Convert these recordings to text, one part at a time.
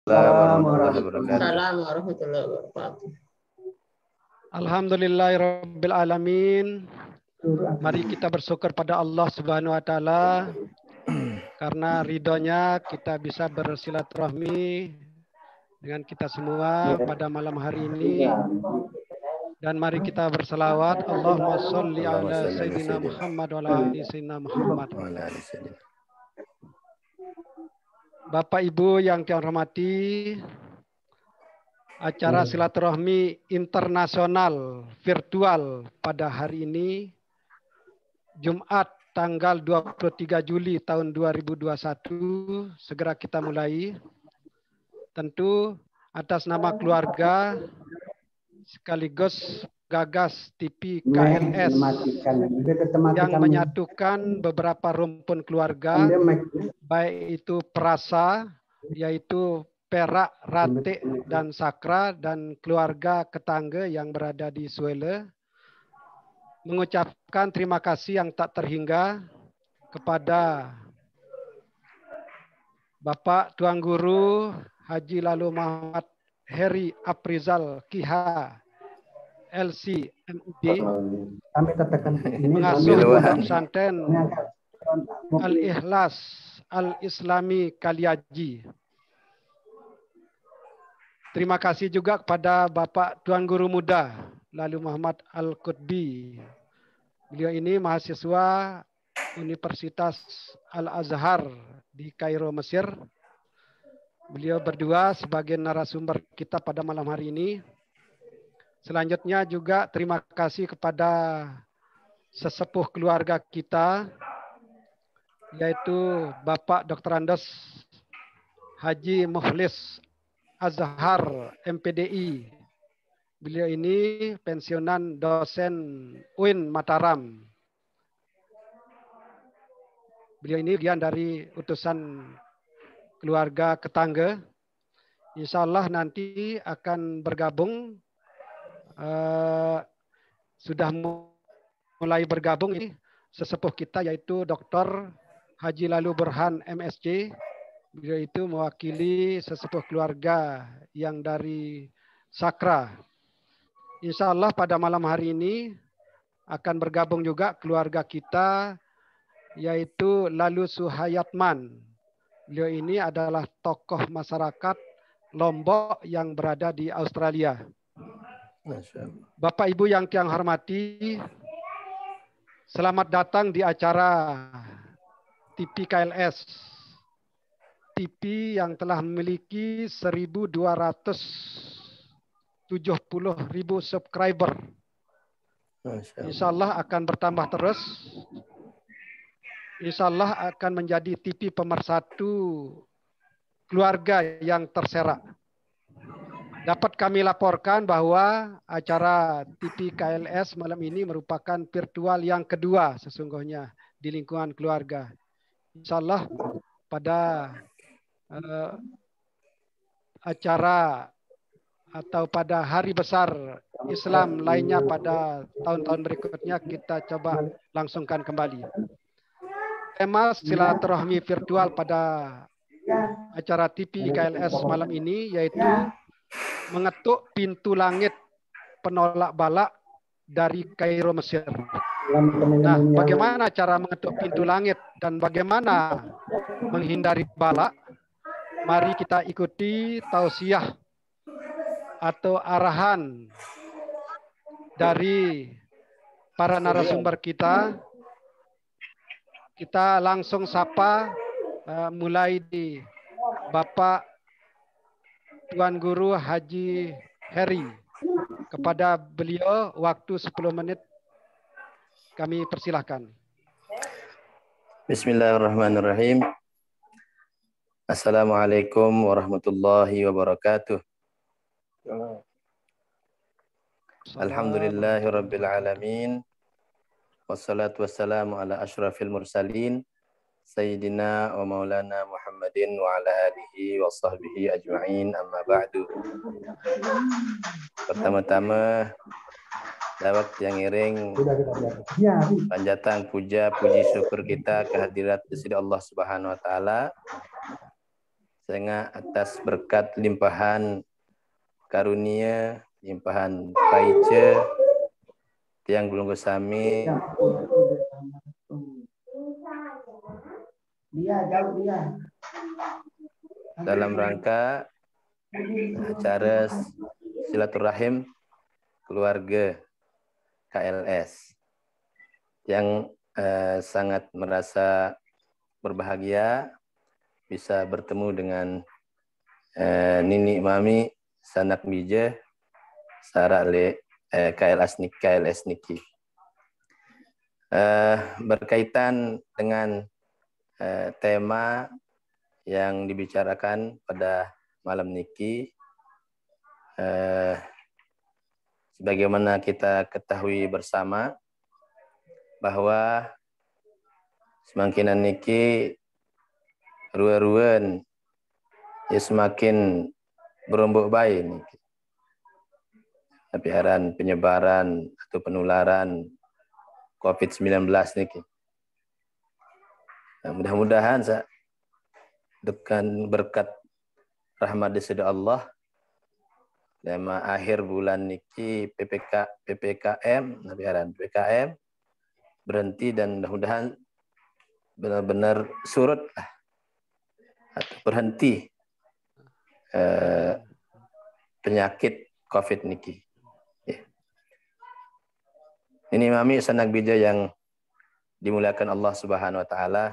Assalamualaikum warahmatullahi wabarakatuh. Alhamdulillahirabbil alamin. Mari kita bersyukur pada Allah Subhanahu wa taala karena ridhonya kita bisa bersilaturahmi dengan kita semua pada malam hari ini. Dan mari kita berselawat, Allahumma sholli ala sayyidina Muhammad wa ala ali sayyidina Muhammad. Bapak Ibu yang kami hormati, acara silaturahmi internasional virtual pada hari ini, Jumat tanggal 23 Juli tahun 2021, segera kita mulai. Tentu atas nama keluarga sekaligus gagas TV KLS yang menyatukan beberapa rumpun keluarga, baik itu Perasa, yaitu Perak, Ratik, dan Sakra, dan keluarga Ketangga yang berada di Suele, mengucapkan terima kasih yang tak terhingga kepada Bapak Tuan Guru Haji Lalu Muhammad Heri Aprizal Kiha LC MUD, pengasuh Pondok Pesantren Al-Ikhlas Al-Islami Kaliaji. Terima kasih juga kepada Bapak Tuan Guru Muda Lalu Muhammad Al-Qutbi. Beliau ini mahasiswa Universitas Al-Azhar di Kairo, Mesir. Beliau berdua sebagai narasumber kita pada malam hari ini. Selanjutnya juga terima kasih kepada sesepuh keluarga kita, yaitu Bapak Dr. Andes Haji Mukhlis Azhar MPDI. Beliau ini pensiunan dosen UIN Mataram. Beliau ini bagian dari utusan keluarga Ketangga. Insya Allah nanti akan bergabung, sudah mulai bergabung ini sesepuh kita, yaitu Dr. Haji Lalu Burhan MSc. Beliau itu mewakili sesepuh keluarga yang dari Sakra. Insya Allah pada malam hari ini akan bergabung juga keluarga kita, yaitu Lalu Suhayatman. Beliau ini adalah tokoh masyarakat Lombok yang berada di Australia. Bapak Ibu yang kami hormati, selamat datang di acara TV KLS. TV yang telah memiliki 1.270.000 subscriber. Insya Allah akan bertambah terus. Insya Allah akan menjadi TV pemersatu keluarga yang terserak. Dapat kami laporkan bahwa acara TV KLS malam ini merupakan virtual yang kedua sesungguhnya di lingkungan keluarga. Insya Allah pada acara atau pada hari besar Islam lainnya pada tahun-tahun berikutnya kita coba langsungkan kembali. Tema silaturahmi virtual pada acara TV KLS malam ini yaitu mengetuk pintu langit penolak balak dari Kairo, Mesir. Nah, bagaimana cara mengetuk pintu langit dan bagaimana menghindari balak? Mari kita ikuti tausiah atau arahan dari para narasumber kita. Kita langsung sapa mulai di Bapak Tuan Guru Haji Heri. Kepada beliau waktu 10 menit kami persilahkan. Bismillahirrahmanirrahim. Assalamualaikum warahmatullahi wabarakatuh. Alhamdulillahirabbil alamin. Wassalatu wassalamu ala asyrafil mursalin Sayyidina wa maulana Muhammadin wa ala alihi wa sahbihi ajma'in, amma ba'du. Pertama-tama lawat yang iring panjatan puja puji syukur kita kehadirat Gusti Allah Subhanahu wa taala sehingga atas berkat limpahan karunia, limpahan paice tiang gulung sami dalam rangka acara silaturahim keluarga KLS yang sangat merasa berbahagia bisa bertemu dengan Nini Mami Sanak Bija Sarale KLS Niki. Berkaitan dengan tema yang dibicarakan pada malam niki, sebagaimana kita ketahui bersama bahwa semakinan niki ruan-ruan ya semakin berombok baik niki. Tapiaran penyebaran atau penularan COVID-19 niki. Nah, mudah-mudahan dengan berkat rahmat dari Allah lama akhir bulan niki PPKM tapiaran PPKM berhenti dan mudah-mudahan benar-benar surut lah atau berhenti penyakit COVID niki. Ini Mami Sanak Bija yang dimuliakan Allah Subhanahu wa taala.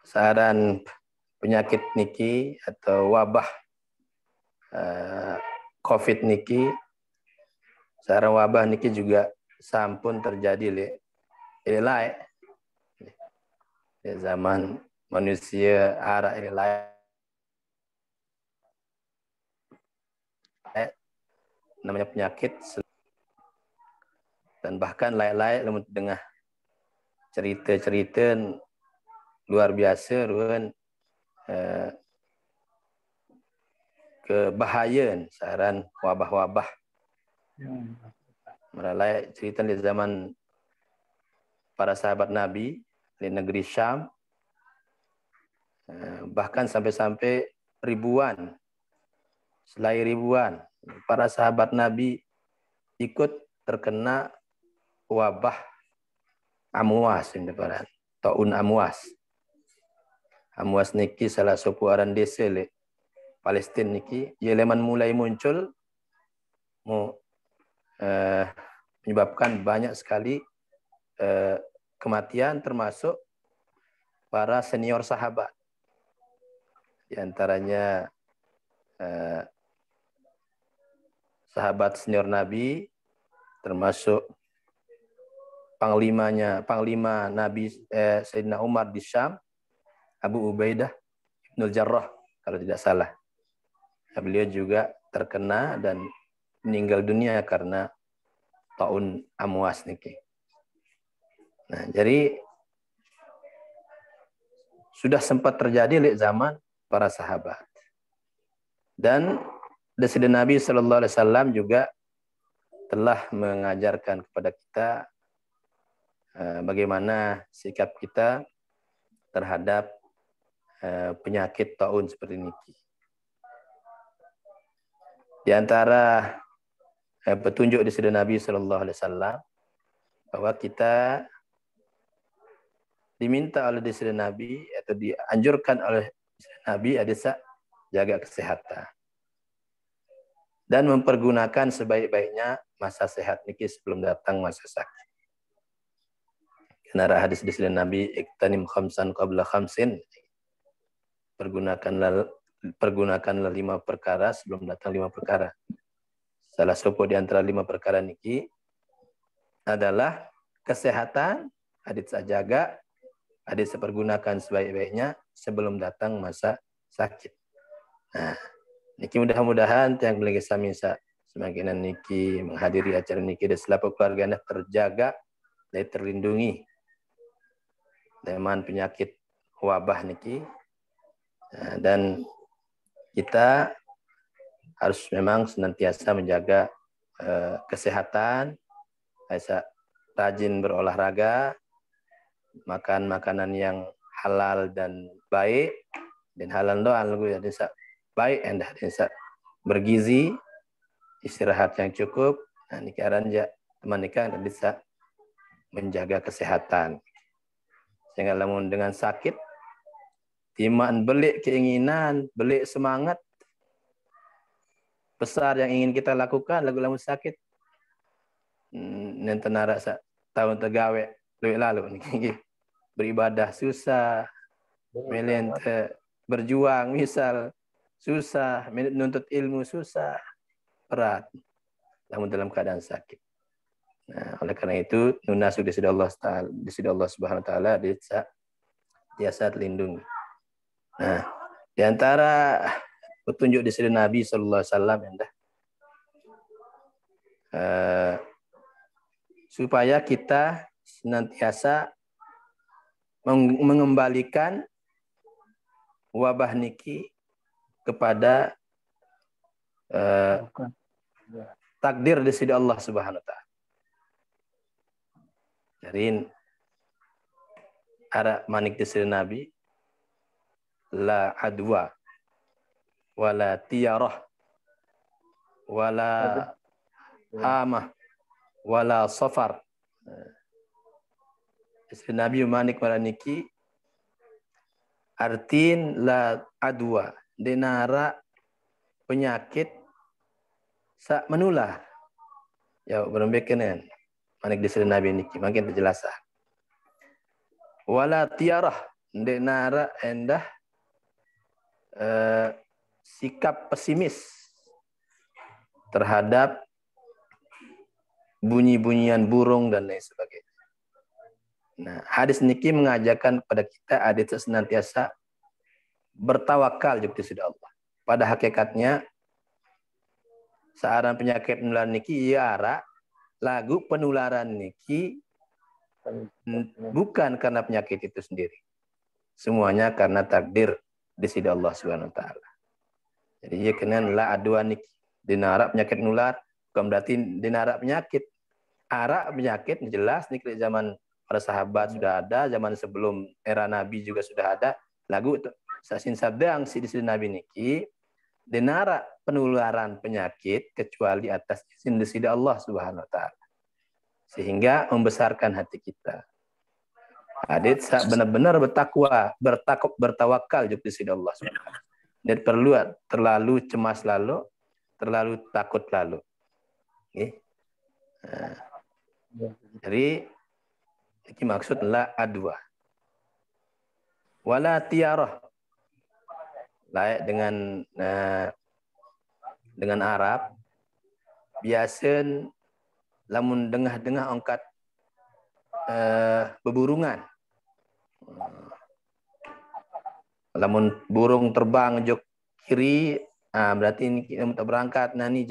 Saran penyakit niki atau wabah COVID niki, saran wabah niki juga sampun terjadi ilai di zaman manusia arah ilai namanya penyakit dan bahkan lain-lain dengan cerita-cerita luar biasa ruan kebahayaan saran wabah-wabah meralai cerita di zaman para sahabat Nabi di negeri Syam bahkan sampai ribuan selain ribuan para sahabat Nabi ikut terkena wabah amwas ini para taun amwas. Amwas niki salah satu aran desa Palestin niki Yemen mulai muncul menyebabkan banyak sekali kematian termasuk para senior sahabat. Di antaranya sahabat senior Nabi termasuk panglima Nabi Sayyidina Umar di Syam, Abu Ubaidah Ibnul Jarrah kalau tidak salah. Beliau juga terkena dan meninggal dunia karena taun amwas niki. Nah, jadi sudah sempat terjadi di zaman para sahabat. Dan Deside Nabi Sallallahu Alaihi Wasallam juga telah mengajarkan kepada kita bagaimana sikap kita terhadap penyakit taun seperti ini. Di antara petunjuk Deside Nabi Sallallahu Alaihi Wasallam bahwa kita diminta oleh Deside Nabi atau dianjurkan oleh Nabi ada jaga kesehatan. Dan mempergunakan sebaik-baiknya masa sehat niki sebelum datang masa sakit. Karena hadis di Nabi iktanim khamsan qabla khamsin. Pergunakanlah 5 perkara sebelum datang 5 perkara. Salah satu di antara 5 perkara niki adalah kesehatan, hadis jaga, hadis pergunakan sebaik-baiknya sebelum datang masa sakit. Nah, niki mudah-mudahan yang boleh sami semakin niki menghadiri acara niki dan selaku keluarga terjaga dan terlindungi dengan penyakit wabah niki. Dan kita harus memang senantiasa menjaga kesehatan, rajin berolahraga, makan makanan yang halal dan baik dan halal doang lagu ya desa baik endah desa bergizi istirahat yang cukup nah nikaran ja teman nikah bisa menjaga kesehatan sehingga lamun dengan sakit timaan belik keinginan belik semangat besar yang ingin kita lakukan lagu lamun sakit nanti narak tahun tegawe lalu nih beribadah susah melihat berjuang misal susah menuntut ilmu susah berat namun dalam keadaan sakit. Nah, oleh karena itu nunasu di sisi Allah Taala di sisi Allah Subhanahu wa taala dia saat lindungi. Nah, di antara petunjuk di sisi Nabi sallallahu alaihi wasallam supaya kita senantiasa mengembalikan wabah niki kepada takdir di sisi Allah Subhanahu wa taala. Jadi ara manik di sisi Nabi la adwa wala tiyarah wala hamah wala safar. Istri Nabi manik maraniki artin la adwa denara penyakit sak menular. Ya berembekenen manik di Nabi niki makin terjelasah. Wala tiarah denara endah sikap pesimis terhadap bunyi-bunyian burung dan lain sebagainya. Nah, hadis niki mengajarkan kepada kita hadis senantiasa bertawakal juga sudah Allah. Pada hakikatnya searan penyakit menular niki iara lagu penularan niki bukan karena penyakit itu sendiri. Semuanya karena takdir di sisi Allah Subhanahu wa taala. Jadi ya kenan la adwa niki dinara penyakit menular bukan berarti dinara penyakit. Ara penyakit jelas niki zaman para sahabat sudah ada, zaman sebelum era Nabi juga sudah ada. Lagu sasin sabdang si di Nabi niki denara penularan penyakit kecuali atas izin di Allah Subhanahu wa taala. Sehingga membesarkan hati kita. Hadit benar-benar bertawakal juga di Allah Subhanahu wa taala. Dan perlu terlalu cemas lalu, terlalu takut lalu. Okay. Nah, jadi ini maksud la adwa. Wala tiarah. Layak dengan Arab biasa lamun dengah-dengah angkat beburungan. Lamun burung terbang jok kiri, berarti ini kita berangkat nani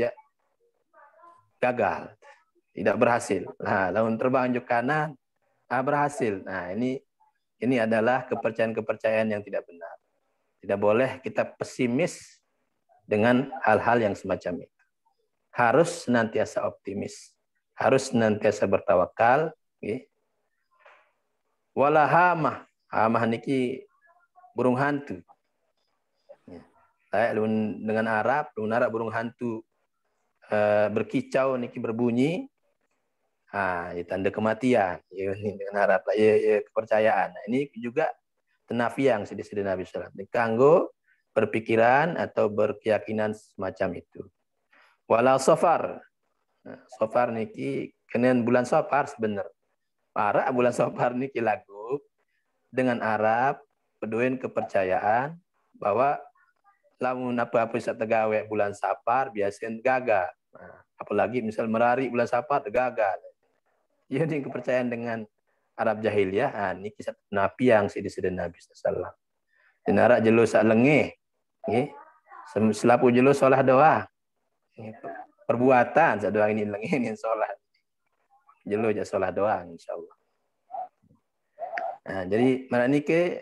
gagal, tidak berhasil. Nah, lamun terbang jok kanan, berhasil. Nah, ini adalah kepercayaan-kepercayaan yang tidak benar. Tidak boleh kita pesimis dengan hal-hal yang semacam itu. Harus senantiasa optimis. Harus senantiasa bertawakal. Okay. Wala hamah. Hamah niki burung hantu. Kayak dengan Arab burung hantu berkicau niki berbunyi. Ini tanda kematian. Ini dengan Arab lah. Kepercayaan. Nah, ini juga tenafiang sedih Nabi SAW. Kanggo berpikiran atau berkeyakinan semacam itu. Walau safar. Nah, safar niki kenen bulan safar sebenarnya. Para bulan safar niki lagu dengan Arab peduin kepercayaan bahwa lamun apa-apa bisa tegawe bulan safar biasanya gagal. Nah, apalagi misal merari bulan safar gagal. Jadi kepercayaan dengan Arab jahiliyah, ini kisah Nabi yang di Nabi sallallahu. Dinara jelo sak lengeh, nggih. Selapu jelo solah doa. Perbuatan sak doa ini lengeh ini solah. Jelo aja solah doa insyaallah. Nah, jadi mana niki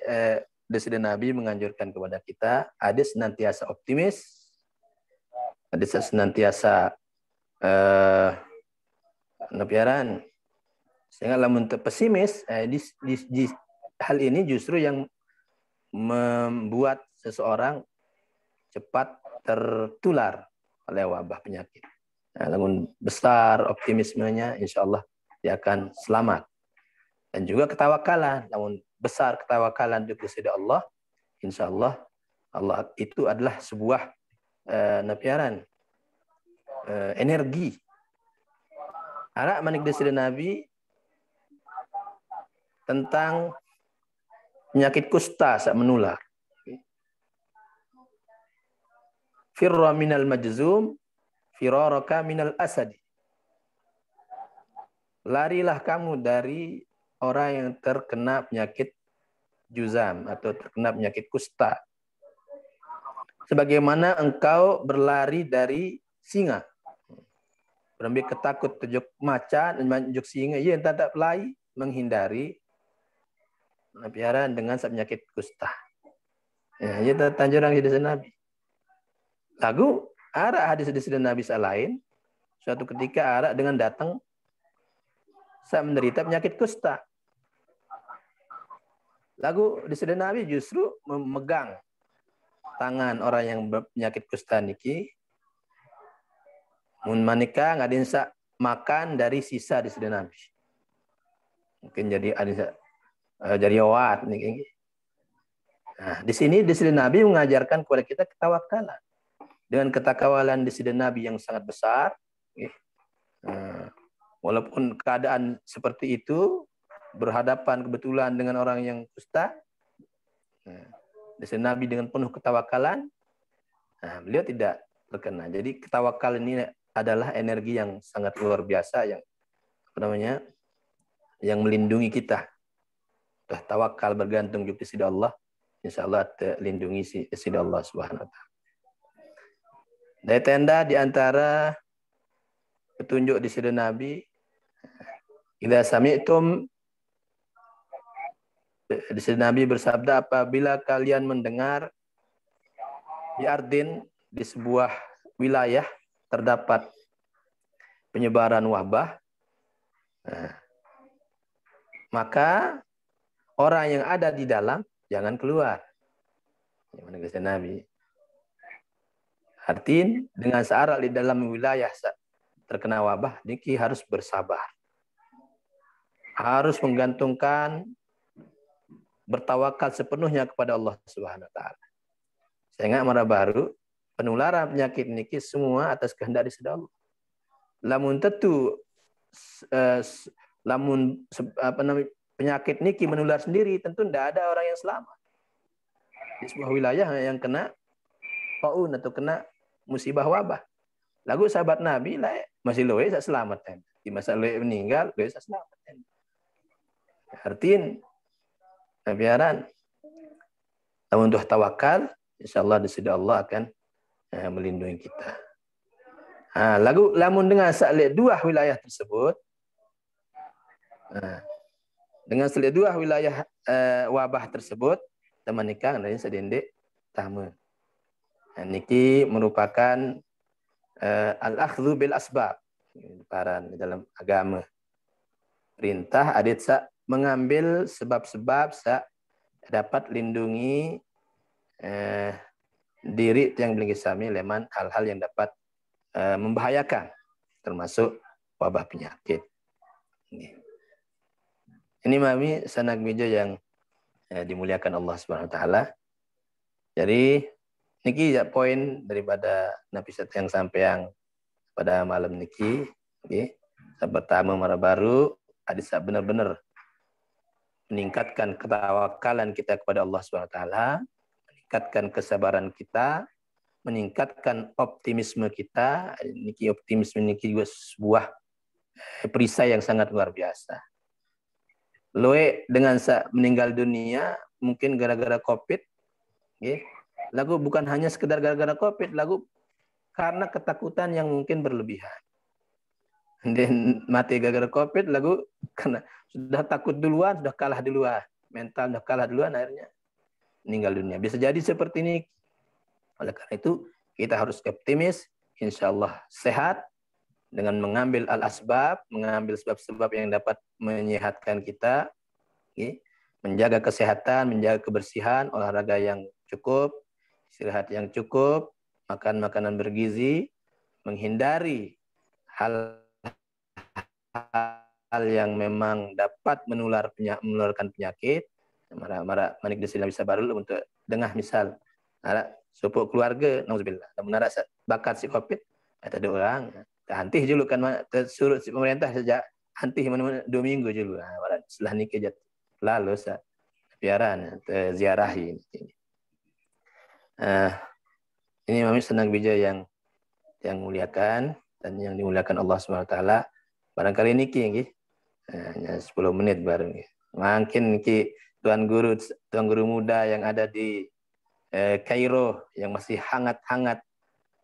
Deside Nabi menganjurkan kepada kita ada senantiasa optimis, ada senantiasa nabiaran. Sehingga lamun pesimis di hal ini justru yang membuat seseorang cepat tertular oleh wabah penyakit. Nah, namun besar optimismenya, insya Allah dia akan selamat. Dan juga ketawakalan, namun besar ketawakalan di kepada Allah, insya Allah Allah itu adalah sebuah energi. Arak manik desida Nabi tentang penyakit kusta saat menular. Firra minal majzum, firaraka minal asadi. Larilah kamu dari orang yang terkena penyakit juzam atau terkena penyakit kusta. Sebagaimana engkau berlari dari singa. Berambil ketakut tujuk macan dan tujuk singa. Ia tak pelai menghindari piaraan dengan penyakit kusta. Ya, ia tanjurang hadis Nabi. Lagu arak hadis-hadis Nabi lain. Suatu ketika arak dengan datang saat menderita penyakit kusta. Lagu hadis Nabi justru memegang tangan orang yang berpenyakit kusta niki. Mun manika ngadin sa makan dari sisa di sedih Nabi. Mungkin jadi ada jadi awat nih. Nah, di sini di sedih Nabi mengajarkan kepada kita ketawakalan. Dengan ketakawalan di sedih Nabi yang sangat besar, walaupun keadaan seperti itu berhadapan kebetulan dengan orang yang kusta, di sedih Nabi dengan penuh ketawakalan, beliau tidak terkena. Jadi ketawakal ini adalah energi yang sangat luar biasa yang yang melindungi kita. Tawakal bergantung kepada Allah, insyaallah terlindungi kepada Allah Subhanahu wa taala. Dari tenda di antara petunjuk di sisi Nabi, idza sami'tum, di sisi Nabi bersabda, apabila kalian mendengar di ardin, di sebuah wilayah terdapat penyebaran wabah, maka orang yang ada di dalam jangan keluar. Yang kata Nabi. Artinya dengan searak di dalam wilayah terkena wabah, niki harus bersabar. Harus menggantungkan, bertawakal sepenuhnya kepada Allah Subhanahu wa taala. Saya ingat marah baru, penularan penyakit niki semua atas kehendak dari Allah. Lamun tentu penyakit niki menular sendiri, tentu tidak ada orang yang selamat. Di sebuah wilayah yang kena faun atau kena musibah wabah. Lagu sahabat Nabi lah masih loe saya selamat kan. Di masa loe meninggal, loe saya selamat kan. Artinya biaran untuk tawakal, insyaallah di sisi Allah akan melindungi kita. Lagu lamun dengan saklit dua wilayah tersebut, dengan saklit dua wilayah wabah tersebut, teman nikah dari sedendek tama. Niki merupakan al-akhdhu bil asbab paran dalam agama. Perintah adit sa mengambil sebab-sebab sa dapat lindungi diri yang belum sami leman hal-hal yang dapat membahayakan, termasuk wabah penyakit. Ini mami sanak meja yang dimuliakan Allah Subhanahu wa taala. Jadi niki ya poin daripada napisat yang sampai pada malam niki. Okay. Pertama mara baru adisa benar-benar meningkatkan ketawakalan kita kepada Allah Subhanahu wa taala, meningkatkan kesabaran kita, meningkatkan optimisme kita. Niki optimisme niki juga sebuah perisai yang sangat luar biasa. Loe dengan meninggal dunia mungkin gara-gara COVID, okay. Lagu bukan hanya sekedar gara-gara COVID, lagu karena ketakutan yang mungkin berlebihan. Dan mati gara-gara COVID, lagu karena sudah takut duluan, sudah kalah duluan, mental sudah kalah duluan, akhirnya meninggal dunia. Bisa jadi seperti ini. Oleh karena itu, kita harus optimis, insya Allah sehat, dengan mengambil al-asbab, mengambil sebab-sebab yang dapat menyehatkan kita, okay, menjaga kesehatan, menjaga kebersihan, olahraga yang cukup, istirahat yang cukup, makan makanan bergizi, menghindari hal-hal yang memang dapat menularkan penyakit, manik desila bisa baru untuk dengah misal, supuk keluarga, nauzubillah, namun bakat si COVID, ada orang, hantih julu kan, suruh si pemerintah sejak hantih 2 minggu julu, setelah nikah lalu piaran ziarahi. Ini Mami senang bija yang muliakan dan yang dimuliakan Allah SWT. Barangkali niki nggih. Hanya 10 menit baru nggih. Makin niki tuan guru muda yang ada di Kairo yang masih hangat-hangat,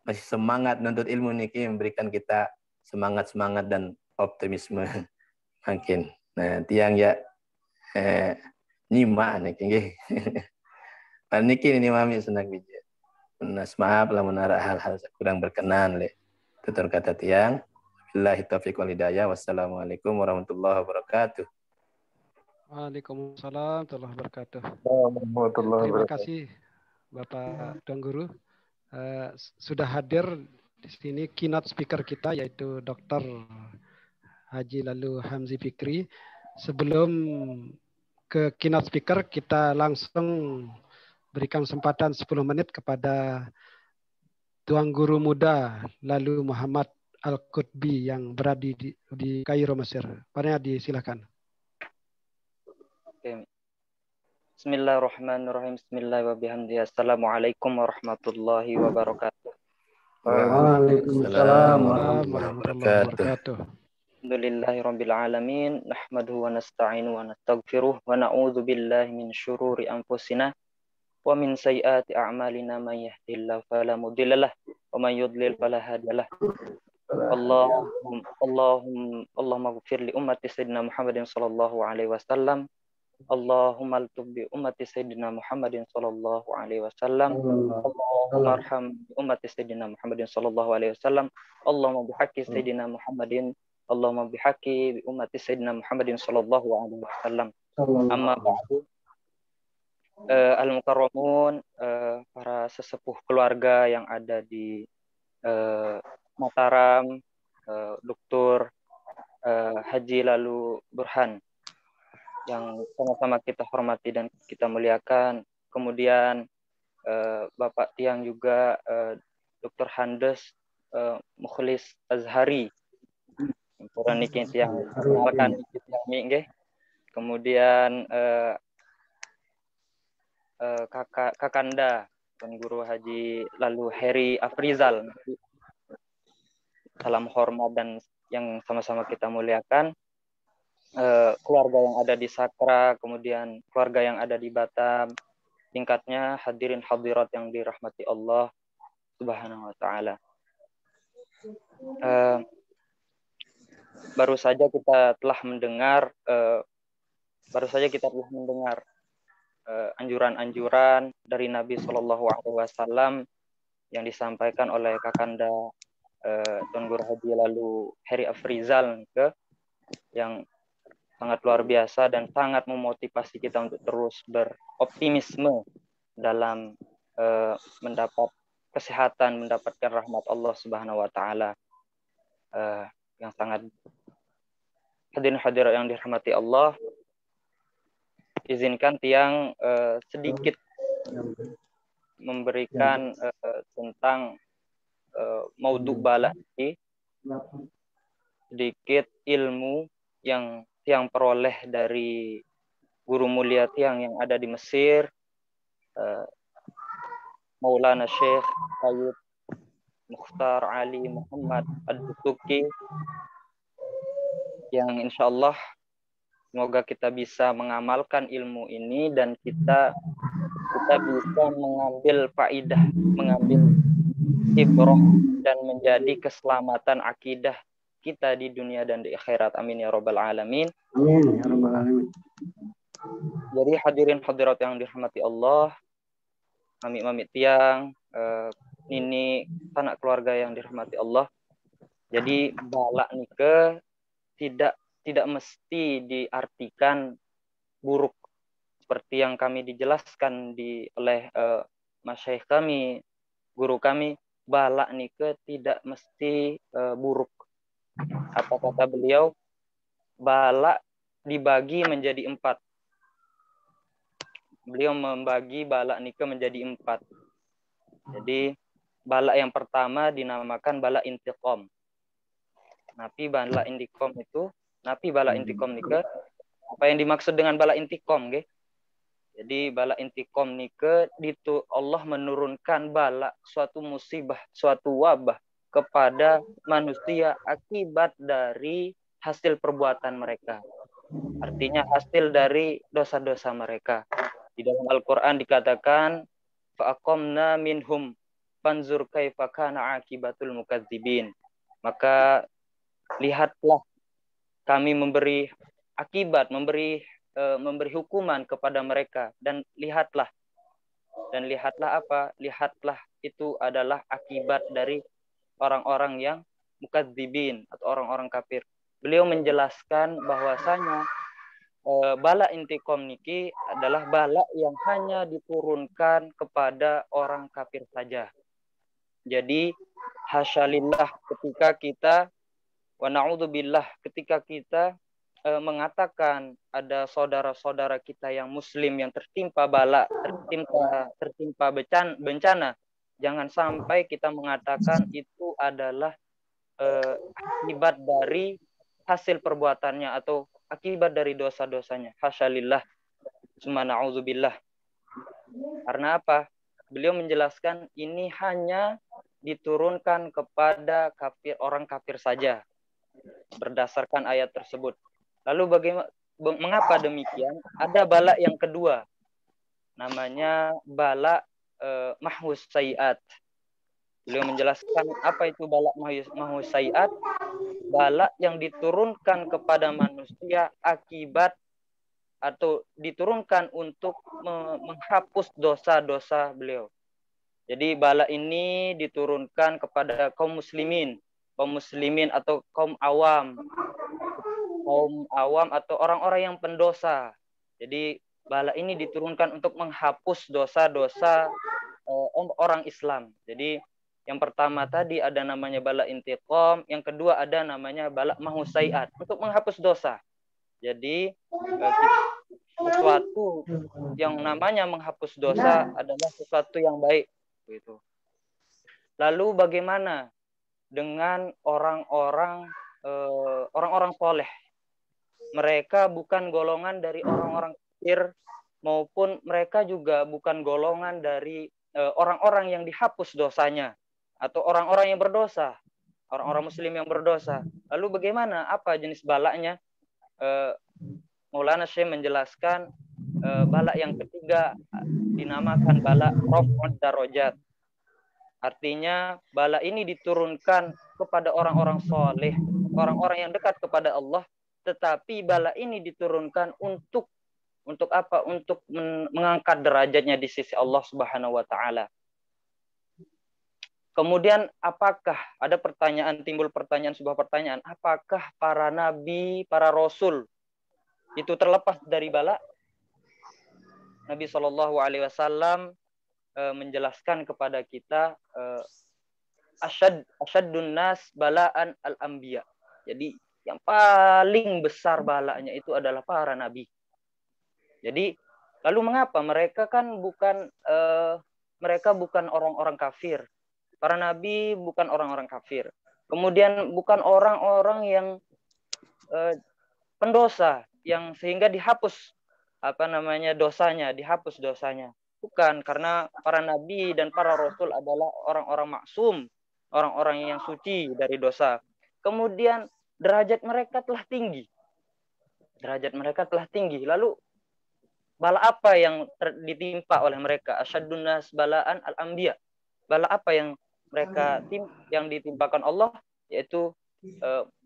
masih semangat menuntut ilmu niki memberikan kita semangat-semangat dan optimisme makin. Nah, tiang ya nyimak niki nggih. Niki ini Mami senang bija. Maaf lah menara hal-hal kurang berkenan le. Tutur kata tiang. Billahi taufiq wal hidayah. Wassalamualaikum warahmatullahi wabarakatuh. Waalaikumsalam warahmatullahi wabarakatuh. Terima kasih Bapak Tuan Guru. Sudah hadir di sini keynote speaker kita yaitu Dr. Haji Lalu Hamzi Fikri. Sebelum ke keynote speaker, kita langsung berikan kesempatan 10 menit kepada Tuan Guru Muda Lalu Muhammad Al-Qutbi yang berada di Kairo, Mesir. Pak disilakan. Oke. Bismillahirrahmanirrahim. Bismillahirrahmanirrahim. Assalamualaikum warahmatullahi wabarakatuh. Waalaikumsalam warahmatullahi wabarakatuh. Alhamdulillahirabbil alamin. Nahmaduhu wa nasta'inu wa nastaghfiruh wa na'udzu billahi min syururi anfusina wa min sayyiati a'malina may yahdihillahu fala mudhillalah wa may yudlil fala hadiyalah. Allahumma ighfir li ummati sayyidina Muhammadin sallallahu alaihi wasallam. Allahumma altub bi ummati sayyidina Muhammadin sallallahu alaihi wasallam. Allahumma arham bi ummati sayyidina Muhammadin sallallahu alaihi wasallam. Allahumma bihaqqi sayyidina Muhammadin, Allahumma bihaqqi bi ummati sayyidina Muhammadin sallallahu alaihi wasallam. Amma ba'du. Al-Mukarramun, para sesepuh keluarga yang ada di Mataram, Dr. Haji Lalu Burhan yang sama-sama kita hormati dan kita muliakan. Kemudian Bapak Tiang juga Dr. Handes Mukhlis Azhari. Niki Tiang perkenalkan niki Tiang nggih. Kemudian Kakanda Tuan Guru Haji Lalu Heri Afrizal. Salam hormat dan yang sama-sama kita muliakan. Keluarga yang ada di Sakra, kemudian keluarga yang ada di Batam, tingkatnya hadirin hadirat yang dirahmati Allah Subhanahu wa taala. Baru saja kita telah mendengar anjuran-anjuran dari Nabi Shallallahu Alaihi Wasallam yang disampaikan oleh Kakanda Tuan Guru Haji Lalu Heri Afrizal yang sangat luar biasa dan sangat memotivasi kita untuk terus beroptimisme dalam mendapat kesehatan, mendapatkan rahmat Allah Subhanahu wa taala. Yang sangat hadirin hadirat yang dirahmati Allah, izinkan Tiang sedikit memberikan tentang maudhu balak ini, sedikit ilmu yang Tiang peroleh dari guru mulia Tiang yang ada di Mesir, Maulana Syekh Sayyid Mukhtar Ali Muhammad Ad-Dusuki, yang insya Allah semoga kita bisa mengamalkan ilmu ini dan kita bisa mengambil faidah, mengambil ibrah dan menjadi keselamatan akidah kita di dunia dan di akhirat. Amin ya rabbal alamin. Amin ya rabbal alamin. Jadi hadirin hadirat yang dirahmati Allah, mami Tiang, ini anak keluarga yang dirahmati Allah. Jadi balak nikah tidak mesti diartikan buruk, seperti yang kami dijelaskan oleh masyaikh kami, guru kami, bala nike tidak mesti buruk. Apa kata beliau? Bala dibagi menjadi 4. Beliau membagi bala nike menjadi 4. Jadi bala yang pertama dinamakan bala intiqam. Napi bala intiqam itu, napi bala intiqam nike, apa yang dimaksud dengan bala intiqam, nggih? Jadi bala intiqam nike itu Allah menurunkan bala, suatu musibah, suatu wabah kepada manusia akibat dari hasil perbuatan mereka. Artinya hasil dari dosa-dosa mereka. Di dalam Al-Qur'an dikatakan fa'aqamna minhum fanzur kaifa kana akibatul mukadzibin. Maka lihatlah kami memberi akibat, memberi hukuman kepada mereka, dan lihatlah apa? Lihatlah itu adalah akibat dari orang-orang yang mukadzibin atau orang-orang kafir. Beliau menjelaskan bahwasanya bala intiqam niki adalah bala yang hanya diturunkan kepada orang kafir saja. Jadi hasyalillah ketika kita wa na'udzubillah ketika kita mengatakan ada saudara-saudara kita yang muslim yang tertimpa bala, tertimpa bencana, jangan sampai kita mengatakan itu adalah akibat dari hasil perbuatannya atau akibat dari dosa-dosanya. Hasyalillah summa na'udzubillah. Karena apa? Beliau menjelaskan ini hanya diturunkan kepada orang kafir saja berdasarkan ayat tersebut. Lalu mengapa demikian? Ada bala yang kedua, namanya bala mahwus sayiat. Beliau menjelaskan apa itu bala mahwus sayiat. Bala yang diturunkan kepada manusia akibat atau diturunkan untuk menghapus dosa-dosa beliau. Jadi bala ini diturunkan kepada kaum muslimin atau kaum awam atau orang-orang yang pendosa. Jadi bala ini diturunkan untuk menghapus dosa-dosa orang Islam. Jadi yang pertama tadi ada namanya bala intiqam, yang kedua ada namanya bala mahusaiat, untuk menghapus dosa. Jadi sesuatu yang namanya menghapus dosa adalah sesuatu yang baik, gitu. Lalu bagaimana dengan orang-orang soleh? Mereka bukan golongan dari orang-orang kafir, maupun mereka juga bukan golongan dari orang-orang yang dihapus dosanya atau orang-orang yang berdosa, orang-orang muslim yang berdosa. Lalu bagaimana? Apa jenis balanya? Maulana Syekh menjelaskan bala yang ketiga dinamakan bala raf'ud darajat. Artinya bala ini diturunkan kepada orang-orang soleh, orang-orang yang dekat kepada Allah, tetapi bala ini diturunkan untuk apa? Untuk mengangkat derajatnya di sisi Allah Subhanahu wa taala. Kemudian apakah ada timbul sebuah pertanyaan, apakah para nabi, para rasul itu terlepas dari bala? Nabi SAW menjelaskan kepada kita asyaddun nas balaan al-anbiya. Jadi yang paling besar balanya itu adalah para nabi. Jadi lalu mengapa mereka kan bukan orang-orang kafir? Para nabi bukan orang-orang kafir. Kemudian bukan orang-orang yang pendosa yang sehingga dihapus dihapus dosanya. Bukan, karena para nabi dan para rasul adalah orang-orang maksum, orang-orang yang suci dari dosa. Kemudian derajat mereka telah tinggi. Lalu bala apa yang ditimpa oleh mereka? Asyaddun nas balaan al-anbiya. Bala apa yang mereka yang ditimpakan Allah, yaitu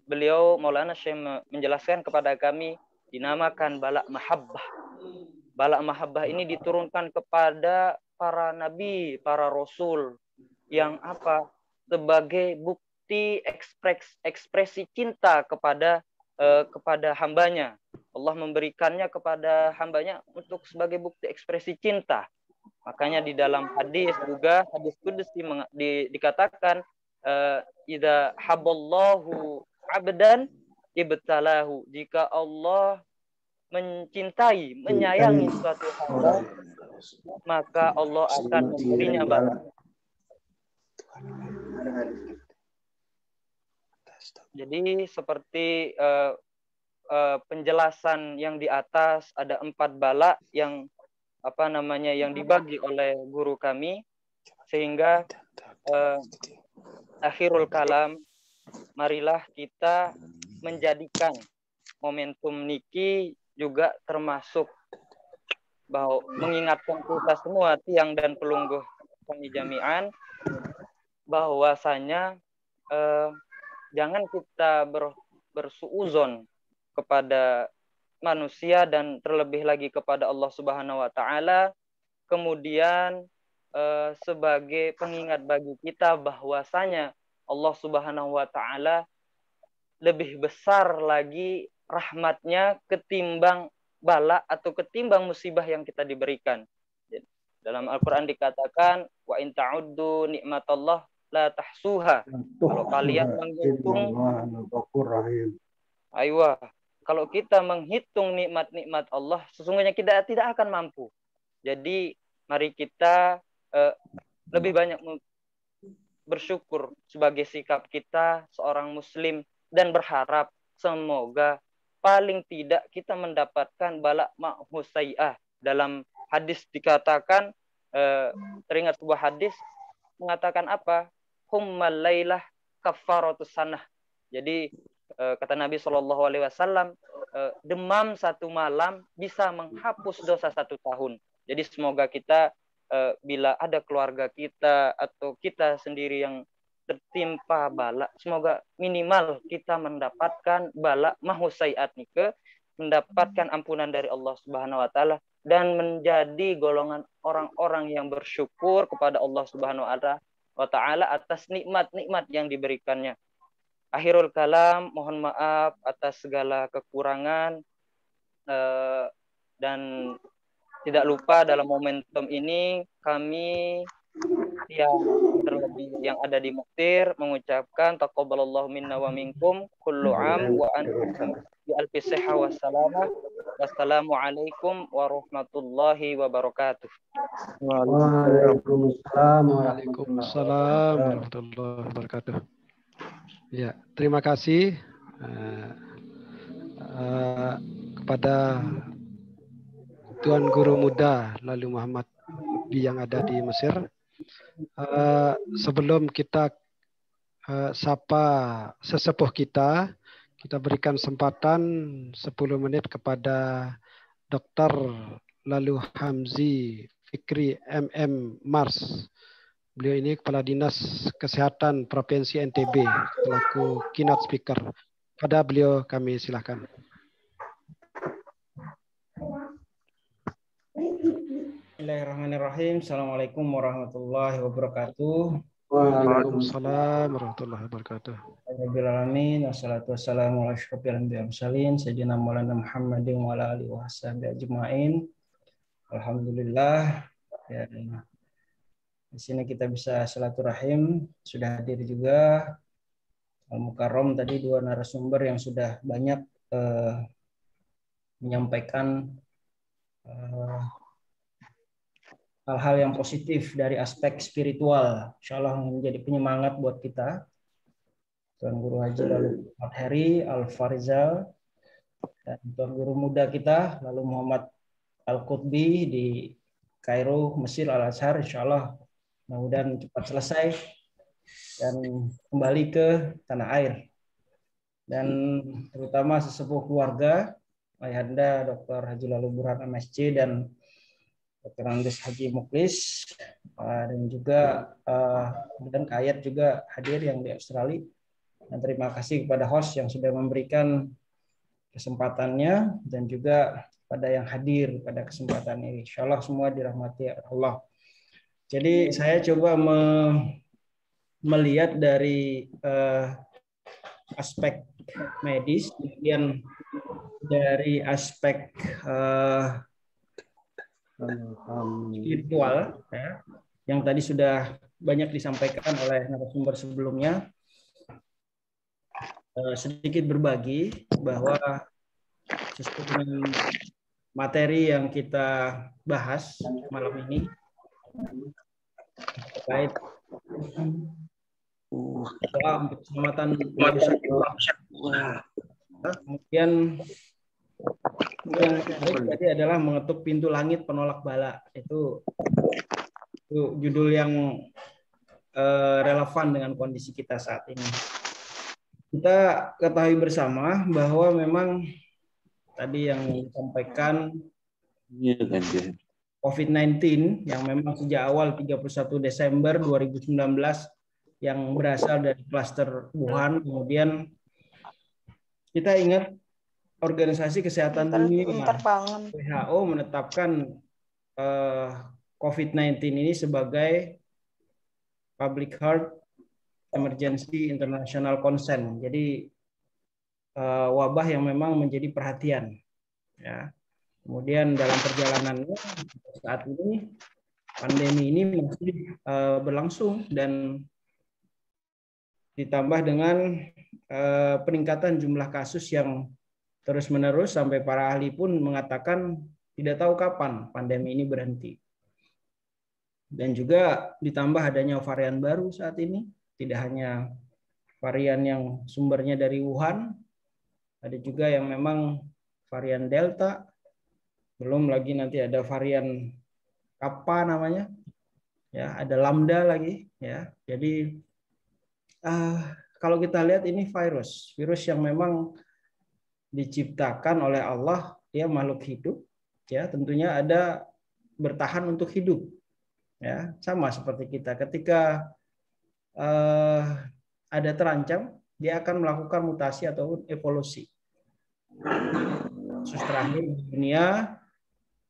beliau Maulana Syekh menjelaskan kepada kami dinamakan bala mahabbah. Bala mahabbah ini diturunkan kepada para nabi, para rasul yang apa? Sebagai bukti ekspresi cinta kepada hambanya. Allah memberikannya kepada hambanya untuk sebagai bukti ekspresi cinta. Makanya di dalam hadis juga, hadis qudsi dikatakan, idza haballahu abdan ibtalahu. Jika Allah mencintai, menyayangi suatu hamba, maka Allah akan memberinya bala. Jadi seperti penjelasan yang di atas, ada 4 bala yang yang dibagi oleh guru kami, sehingga akhirul kalam, marilah kita menjadikan momentum niki juga termasuk bahwa mengingatkan kita semua tiang dan pelungguh kami jami'an, bahwasanya jangan kita bersuuzon kepada manusia dan terlebih lagi kepada Allah Subhanahu wa taala, kemudian sebagai pengingat bagi kita bahwasanya Allah Subhanahu wa taala lebih besar lagi rahmatnya ketimbang bala atau ketimbang musibah yang kita diberikan. Dalam Al-Qur'an dikatakan, wa in ta'uddu nikmatallah la tahsuha. Kalau kalian menghitung, kalau kita menghitung nikmat-nikmat Allah, sesungguhnya kita tidak akan mampu. Jadi mari kita lebih banyak bersyukur sebagai sikap kita seorang muslim, dan berharap semoga paling tidak kita mendapatkan bala ma'husai'ah. Dalam hadis dikatakan, teringat sebuah hadis mengatakan apa? Hummal lailah kafaratus sanah. Jadi kata Nabi SAW, demam 1 malam bisa menghapus dosa 1 tahun. Jadi semoga kita bila ada keluarga kita atau kita sendiri yang tertimpa bala, semoga minimal kita mendapatkan bala mahusaiat nike, mendapatkan ampunan dari Allah Subhanahu wa taala, dan menjadi golongan orang-orang yang bersyukur kepada Allah Subhanahu wa taala atas nikmat-nikmat yang diberikannya. Akhirul kalam, mohon maaf atas segala kekurangan, dan tidak lupa dalam momentum ini kami yang terlebih yang ada di Muktir mengucapkan taqabbalallahu minna wa minkum kullu am wa antum bi alfi sihha wa salamah. Wassalamualaikum warahmatullahi wabarakatuh. Waalaikumsalam warahmatullahi wabarakatuh. Ya, terima kasih kepada Tuan Guru Muda Lalu Muhammad yang ada di Mesir. Sebelum kita sapa sesepuh kita berikan kesempatan 10 menit kepada Dr. Lalu Hamzi Fikri MM Mars. Beliau ini Kepala Dinas Kesehatan Provinsi NTB selaku keynote speaker. Pada beliau kami silakan. Bismillahirrahmanirrahim. Assalamualaikum warahmatullahi wabarakatuh. Waalaikumsalam warahmatullahi wabarakatuh. Alhamdulillahirrahmanirrahim. Wassalatu wassalamu ala asyrofil anbiya'i wal mursalin sayyidina Maulana Muhammadin wa ala alihi washabihi ajmain. Alhamdulillah. Ya, di sini kita bisa silaturahim. Sudah hadir juga Al-Mukarram tadi 2 narasumber yang sudah banyak menyampaikan hal-hal yang positif dari aspek spiritual, insya Allah menjadi penyemangat buat kita. Tuan Guru Haji Lalu Heri Al-Farizal dan Tuan Guru Muda kita Lalu Muhammad Al-Qutbi di Kairo, Mesir Al-Azhar, insya Allah mudah-mudahan cepat selesai dan kembali ke tanah air. Dan terutama sesepuh keluarga Ayahanda Dr. Haji Lalu Burhan MSc dan Dr. Andes Haji Muklis, dan juga dan Kayat juga hadir yang di Australia. Dan terima kasih kepada host yang sudah memberikan kesempatannya dan juga pada yang hadir pada kesempatan ini. Insya Allah semua dirahmati Allah. Jadi saya coba melihat dari aspek medis, kemudian dari aspek spiritual, ya, yang tadi sudah banyak disampaikan oleh narasumber sebelumnya, sedikit berbagi bahwa sesuai dengan materi yang kita bahas malam ini terkait doa untuk keselamatan manusia. Kemudian yang menarik tadi adalah mengetuk pintu langit penolak bala. Itu judul yang relevan dengan kondisi kita saat ini. Kita ketahui bersama bahwa memang tadi yang disampaikan COVID-19 yang memang sejak awal 31 Desember 2019 yang berasal dari klaster Wuhan, kemudian kita ingat Organisasi Kesehatan Dunia WHO menetapkan COVID-19 ini sebagai Public Health Emergency International Concern. Jadi wabah yang memang menjadi perhatian. Ya. Kemudian dalam perjalanannya saat ini pandemi ini masih berlangsung dan ditambah dengan peningkatan jumlah kasus yang terus-menerus sampai para ahli pun mengatakan tidak tahu kapan pandemi ini berhenti. Dan juga ditambah adanya varian baru saat ini, tidak hanya varian yang sumbernya dari Wuhan, ada juga yang memang varian Delta, belum lagi nanti ada varian apa namanya, ya ada Lambda lagi, ya. Jadi kalau kita lihat ini virus yang memang diciptakan oleh Allah, dia makhluk hidup, ya tentunya ada bertahan untuk hidup, ya sama seperti kita. Ketika ada terancam, dia akan melakukan mutasi ataupun evolusi. Kasus terakhir di dunia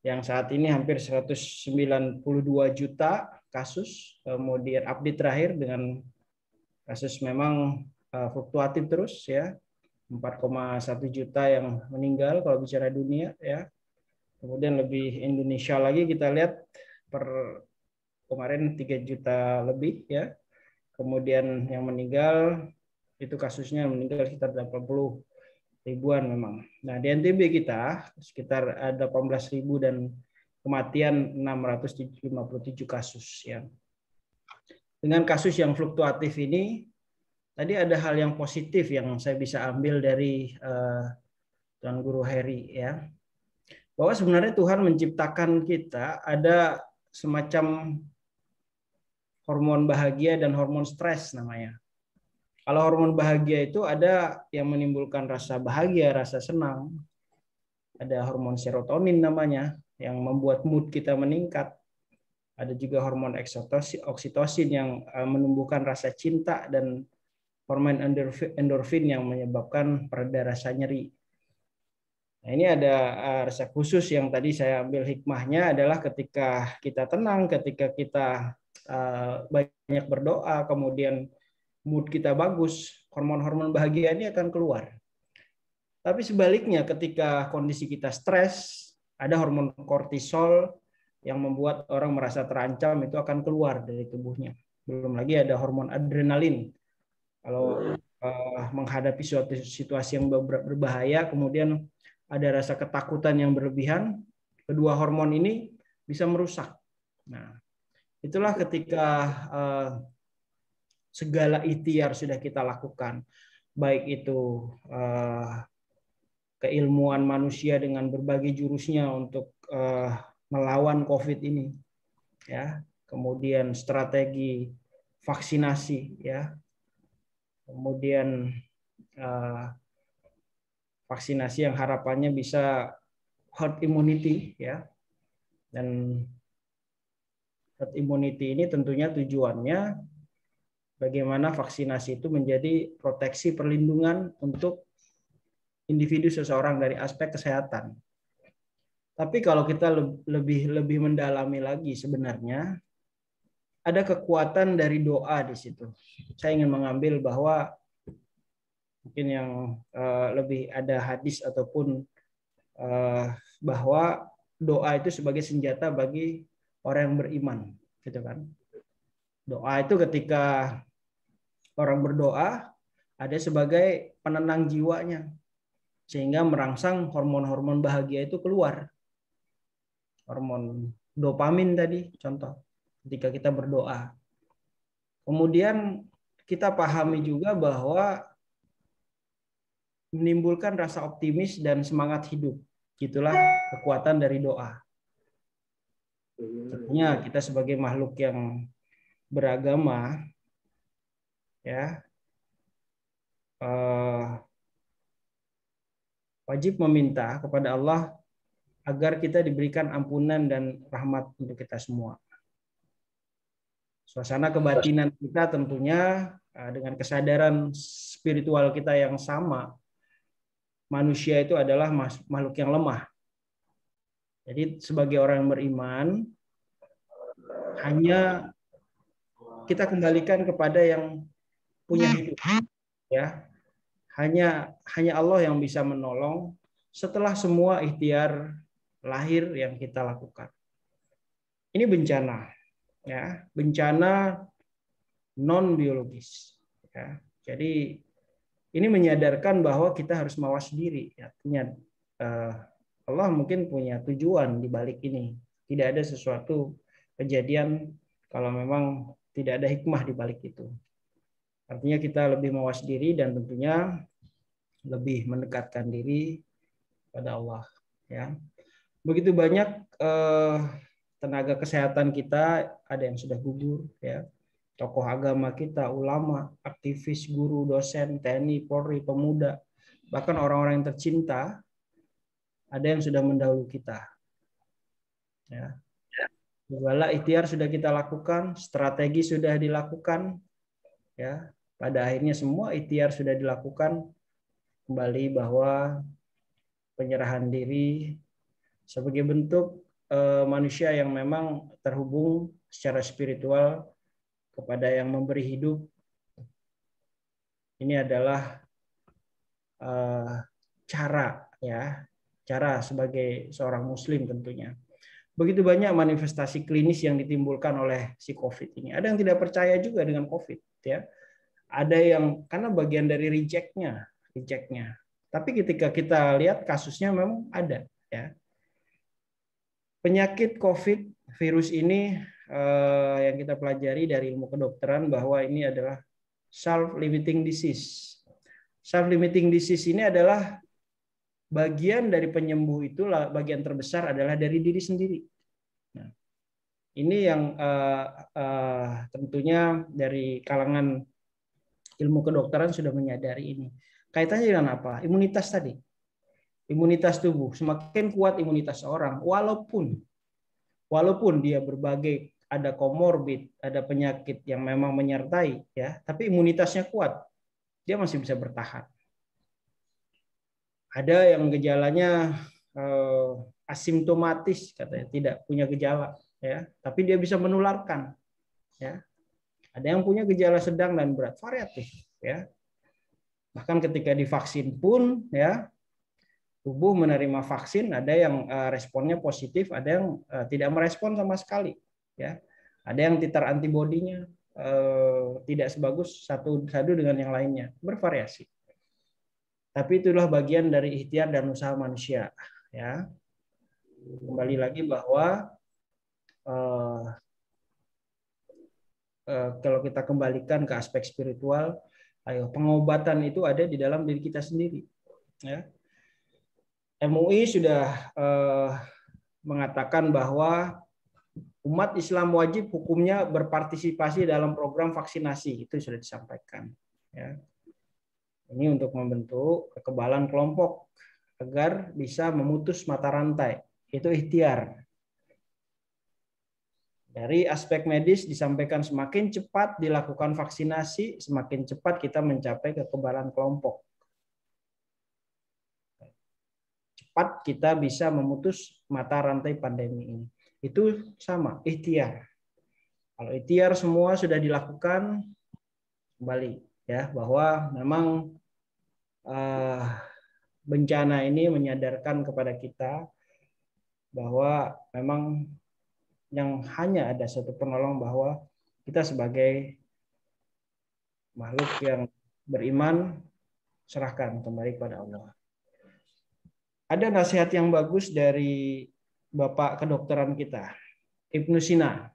yang saat ini hampir 192 juta kasus, kemudian update terakhir dengan kasus memang fluktuatif terus, ya 4,1 juta yang meninggal kalau bicara dunia, ya. Kemudian lebih Indonesia lagi kita lihat per kemarin 3 juta lebih, ya. Kemudian yang meninggal itu kasusnya meninggal sekitar 80 ribuan memang. Nah, di NTB kita sekitar 18.000 dan kematian 657 kasus, ya. Dengan kasus yang fluktuatif ini, tadi ada hal yang positif yang saya bisa ambil dari Tuan Guru Heri, ya. Bahwa sebenarnya Tuhan menciptakan kita ada semacam hormon bahagia dan hormon stres namanya. Kalau hormon bahagia itu ada yang menimbulkan rasa bahagia, rasa senang. Ada hormon serotonin namanya yang membuat mood kita meningkat. Ada juga hormon oksitosin yang menumbuhkan rasa cinta dan hormon endorfin yang menyebabkan pereda rasa nyeri. Nah, ini ada resep khusus yang tadi saya ambil hikmahnya adalah ketika kita tenang, ketika kita banyak berdoa, kemudian mood kita bagus, hormon-hormon bahagia ini akan keluar. Tapi sebaliknya ketika kondisi kita stres, ada hormon kortisol yang membuat orang merasa terancam, itu akan keluar dari tubuhnya. Belum lagi ada hormon adrenalin. Kalau menghadapi suatu situasi yang berbahaya, kemudian ada rasa ketakutan yang berlebihan, kedua hormon ini bisa merusak. Nah, itulah ketika segala ikhtiar sudah kita lakukan, baik itu keilmuan manusia dengan berbagai jurusnya untuk melawan COVID ini, ya, kemudian strategi vaksinasi, ya, kemudian vaksinasi yang harapannya bisa herd immunity, ya, dan herd immunity ini tentunya tujuannya bagaimana vaksinasi itu menjadi proteksi perlindungan untuk individu seseorang dari aspek kesehatan. Tapi kalau kita lebih mendalami lagi sebenarnya ada kekuatan dari doa di situ. Saya ingin mengambil bahwa mungkin yang lebih ada hadis ataupun bahwa doa itu sebagai senjata bagi orang yang beriman, gitu kan. Doa itu ketika orang berdoa ada sebagai penenang jiwanya, sehingga merangsang hormon-hormon bahagia itu keluar. Hormon dopamin tadi contoh ketika kita berdoa. Kemudian kita pahami juga bahwa menimbulkan rasa optimis dan semangat hidup. Itulah kekuatan dari doa. Tentunya kita sebagai makhluk yang beragama, ya, wajib meminta kepada Allah agar kita diberikan ampunan dan rahmat untuk kita semua. Suasana kebatinan kita tentunya dengan kesadaran spiritual kita yang sama, manusia itu adalah makhluk yang lemah. Jadi sebagai orang yang beriman, hanya kita kembalikan kepada yang punya hidup, ya. Hanya Allah yang bisa menolong setelah semua ikhtiar lahir yang kita lakukan. Ini bencana, ya, bencana non biologis. Ya. Jadi ini menyadarkan bahwa kita harus mawas diri. Artinya Allah mungkin punya tujuan di balik ini. Tidak ada sesuatu kejadian kalau memang tidak ada hikmah di balik itu. Artinya kita lebih mawas diri dan tentunya lebih mendekatkan diri pada Allah. Ya. Begitu banyak tenaga kesehatan kita, ada yang sudah gugur, ya. Tokoh agama kita, ulama, aktivis, guru, dosen, TNI, Polri, pemuda, bahkan orang-orang yang tercinta, ada yang sudah mendahului kita. Ya. Segala ikhtiar sudah kita lakukan, strategi sudah dilakukan, ya. Pada akhirnya semua ikhtiar sudah dilakukan, kembali bahwa penyerahan diri sebagai bentuk manusia yang memang terhubung secara spiritual kepada yang memberi hidup. Ini adalah cara sebagai seorang muslim tentunya. Begitu banyak manifestasi klinis yang ditimbulkan oleh si COVID ini. Ada yang tidak percaya juga dengan COVID, ya. Ada yang karena bagian dari rejectnya. Tapi ketika kita lihat kasusnya memang ada, ya. Penyakit COVID virus ini yang kita pelajari dari ilmu kedokteran bahwa ini adalah self-limiting disease. Self-limiting disease ini adalah bagian dari penyembuh itu, bagian terbesar adalah dari diri sendiri. Nah, ini yang tentunya dari kalangan ilmu kedokteran sudah menyadari ini. Kaitannya dengan apa? Imunitas tadi. Imunitas tubuh. Semakin kuat imunitas orang, walaupun dia berbagai ada komorbid, ada penyakit yang memang menyertai, ya, tapi imunitasnya kuat, dia masih bisa bertahan. Ada yang gejalanya asimptomatis, katanya tidak punya gejala, ya, tapi dia bisa menularkan, ya. Ada yang punya gejala sedang dan berat, variatif, ya. Bahkan ketika divaksin pun, ya, tubuh menerima vaksin, ada yang responnya positif, ada yang tidak merespon sama sekali, ya. Ada yang titer antibodinya tidak sebagus satu dengan yang lainnya, bervariasi. Tapi itulah bagian dari ikhtiar dan usaha manusia, ya. Kembali lagi bahwa kalau kita kembalikan ke aspek spiritual, pengobatan itu ada di dalam diri kita sendiri, ya. MUI sudah mengatakan bahwa umat Islam wajib hukumnya berpartisipasi dalam program vaksinasi, itu sudah disampaikan, ya. Ini untuk membentuk kekebalan kelompok agar bisa memutus mata rantai, itu ikhtiar. Dari aspek medis disampaikan semakin cepat dilakukan vaksinasi, semakin cepat kita mencapai kekebalan kelompok. Cepat kita bisa memutus mata rantai pandemi ini. Itu sama, ikhtiar. Kalau ikhtiar semua sudah dilakukan, kembali, ya, bahwa memang bencana ini menyadarkan kepada kita bahwa memang yang hanya ada satu penolong, bahwa kita sebagai makhluk yang beriman serahkan kembali kepada Allah. Ada nasihat yang bagus dari Bapak kedokteran kita, Ibnu Sina.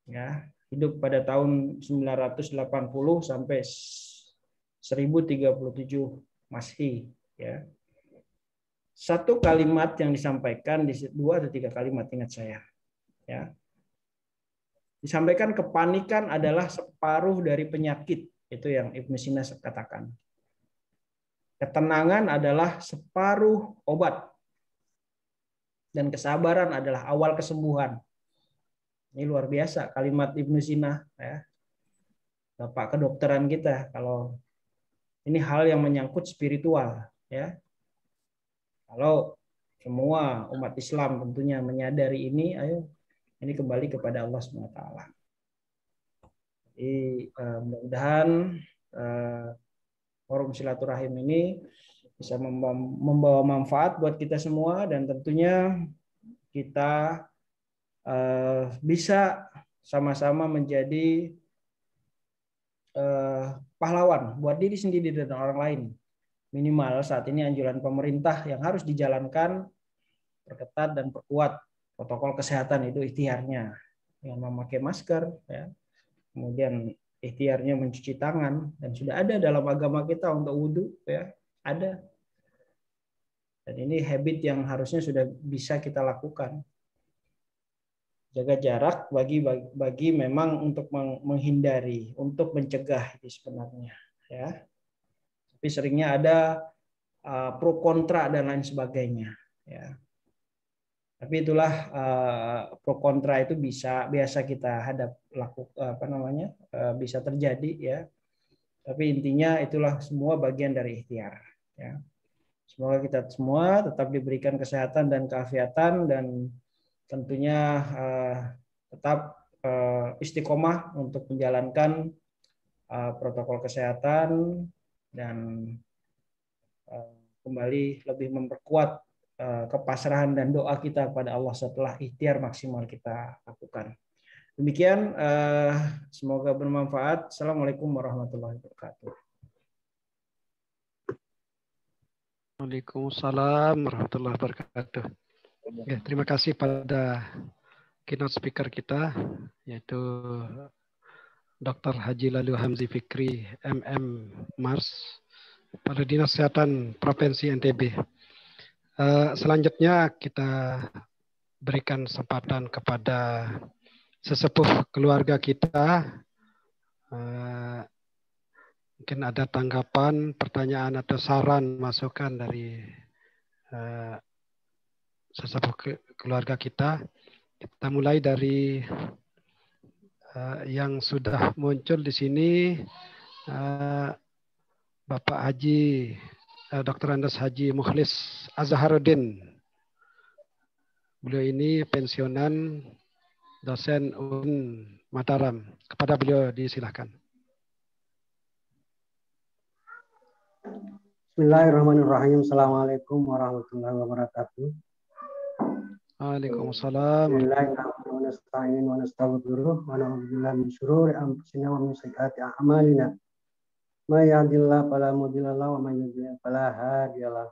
Ya, hidup pada tahun 980 sampai 1037 Masehi, ya. Satu kalimat yang disampaikan, di 2 atau 3 kalimat ingat saya, ya. Disampaikan kepanikan adalah separuh dari penyakit, itu yang Ibnu Sina katakan. Ketenangan adalah separuh obat, dan kesabaran adalah awal kesembuhan. Ini luar biasa kalimat Ibnu Sina, ya. Bapak kedokteran kita. Kalau ini hal yang menyangkut spiritual, ya. Kalau semua umat Islam tentunya menyadari ini, ayo ini kembali kepada Allah SWT. Jadi mudah-mudahan forum silaturahim ini bisa membawa manfaat buat kita semua, dan tentunya kita bisa sama-sama menjadi pahlawan buat diri sendiri dan orang lain. Minimal saat ini anjuran pemerintah yang harus dijalankan, perketat dan perkuat protokol kesehatan itu ikhtiarnya dengan memakai masker, ya. Kemudian ikhtiarnya mencuci tangan, dan sudah ada dalam agama kita untuk wudhu, ya, ada. Dan ini habit yang harusnya sudah bisa kita lakukan. Jaga jarak bagi memang untuk menghindari, untuk mencegah itu sebenarnya, ya. Tapi seringnya ada pro kontra dan lain sebagainya, ya. Tapi itulah pro kontra itu biasa kita bisa terjadi, ya. Tapi intinya itulah semua bagian dari ikhtiar, ya. Semoga kita semua tetap diberikan kesehatan dan keafiatan, dan tentunya tetap istiqomah untuk menjalankan protokol kesehatan, dan kembali lebih memperkuat kepasrahan dan doa kita kepada Allah setelah ikhtiar maksimal kita lakukan. Demikian, semoga bermanfaat. Assalamualaikum warahmatullahi wabarakatuh. Waalaikumsalam warahmatullahi wabarakatuh. Ya, terima kasih pada keynote speaker kita, yaitu Dr. Haji Lalu Hamzi Fikri, MM Mars, Kepala Dinas Kesehatan Provinsi NTB. Selanjutnya kita berikan kesempatan kepada sesepuh keluarga kita. Mungkin ada tanggapan, pertanyaan atau saran, masukan dari sesepuh keluarga kita. Kita mulai dari yang sudah muncul di sini, Bapak Haji Dr. Andes Haji Mukhlis Azharuddin. Beliau ini pensiunan dosen UIN Mataram. Kepada beliau disilahkan. Bismillahirrahmanirrahim. Assalamualaikum warahmatullahi wabarakatuh. Waalaikumsalam. Bismillahirrahmanirrahim. Wa nastaghfiruh wa na'udzu billahi min syururi anfusina wa min sayyiati a'malina. May yahdihillahu fala mudilla lahu wa may yudlil fala hadiya lahu.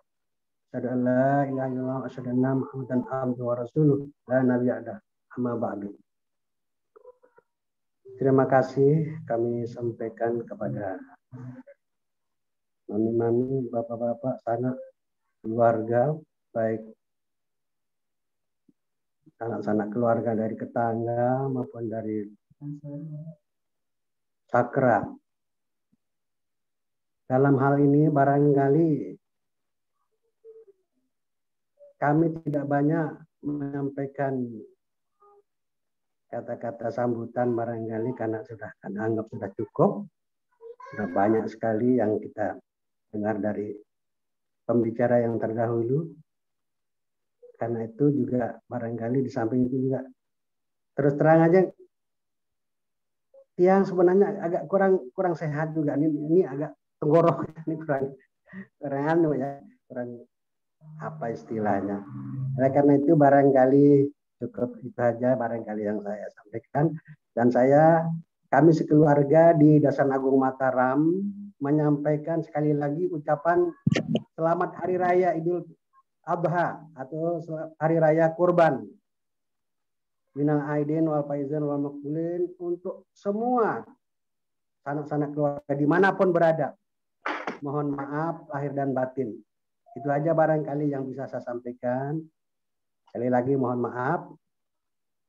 Asyhadu an la ilaha illallah wa asyhadu anna Muhammadan abduhu wa rasuluh. La nabiyya ba'dahu. Amma ba'du. Terima kasih kami sampaikan kepada mami-mami, bapak-bapak, sanak, keluarga, baik sanak-sanak keluarga dari tetangga maupun dari sakra. Dalam hal ini barangkali kami tidak banyak menyampaikan kata-kata sambutan, barangkali karena sudah anggap sudah cukup. Sudah banyak sekali yang kita dengar dari pembicara yang terdahulu. Karena itu juga barangkali di samping itu juga terus terang aja yang sebenarnya agak kurang sehat juga. Ini agak tenggorokan ini kurang anu ya, kurang apa istilahnya. Oleh karena itu barangkali cukup itu saja barangkali yang saya sampaikan, dan kami sekeluarga di Dasan Agung Mataram menyampaikan sekali lagi ucapan selamat Hari Raya Idul Adha atau Hari Raya Kurban. Minal aidin wal faizin wal makbulin untuk semua sanak-sanak keluarga dimanapun berada. Mohon maaf lahir dan batin. Itu aja barangkali yang bisa saya sampaikan. Sekali lagi mohon maaf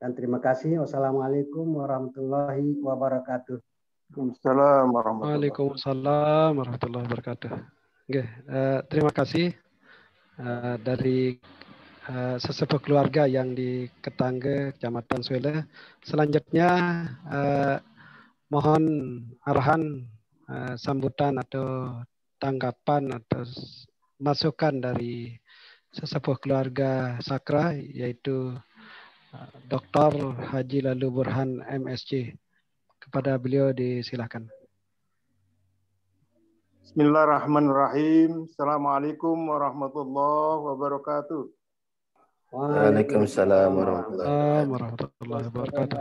dan terima kasih. Wassalamualaikum warahmatullahi wabarakatuh. Waalaikumsalam warahmatullahi wabarakatuh. Oke, terima kasih dari sesepuh keluarga yang di Ketangga, Kecamatan Suela. Selanjutnya mohon arahan sambutan atau tanggapan atau masukan dari sesepuh keluarga Sakra, yaitu Dr. Haji Lalu Burhan MSc. Kepada beliau disilakan. Bismillahirrahmanirrahim. Assalamualaikum warahmatullahi wabarakatuh. Waalaikumsalam warahmatullahi wabarakatuh.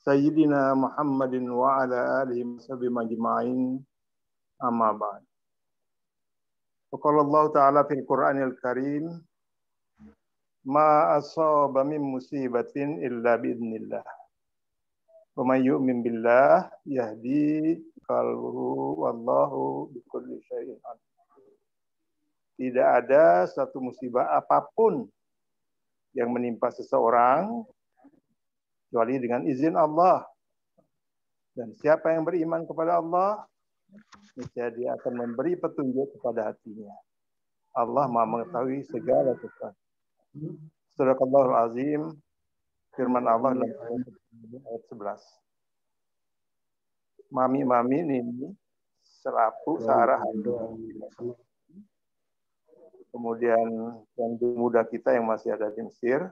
Sayyidina Muhammadin wa ala alihi washabihi majma'in. Amma ba'd. Qala Allah Ta'ala fil Qur'anil Karim, ma asaba min musibatin illa biidznillah. Wa may yu'min billah yahdi qalbuhu wallahu bikulli syai'in alim. Tidak ada satu musibah apapun yang menimpa seseorang kecuali dengan izin Allah. Dan siapa yang beriman kepada Allah, niscaya dia akan memberi petunjuk kepada hatinya. Allah Maha mengetahui segala sesuatu. Sadaqallahul azim, firman Allah dalam ayat 11. Mami-mami ini selapu searah kemudian yang muda kita yang masih ada di Mesir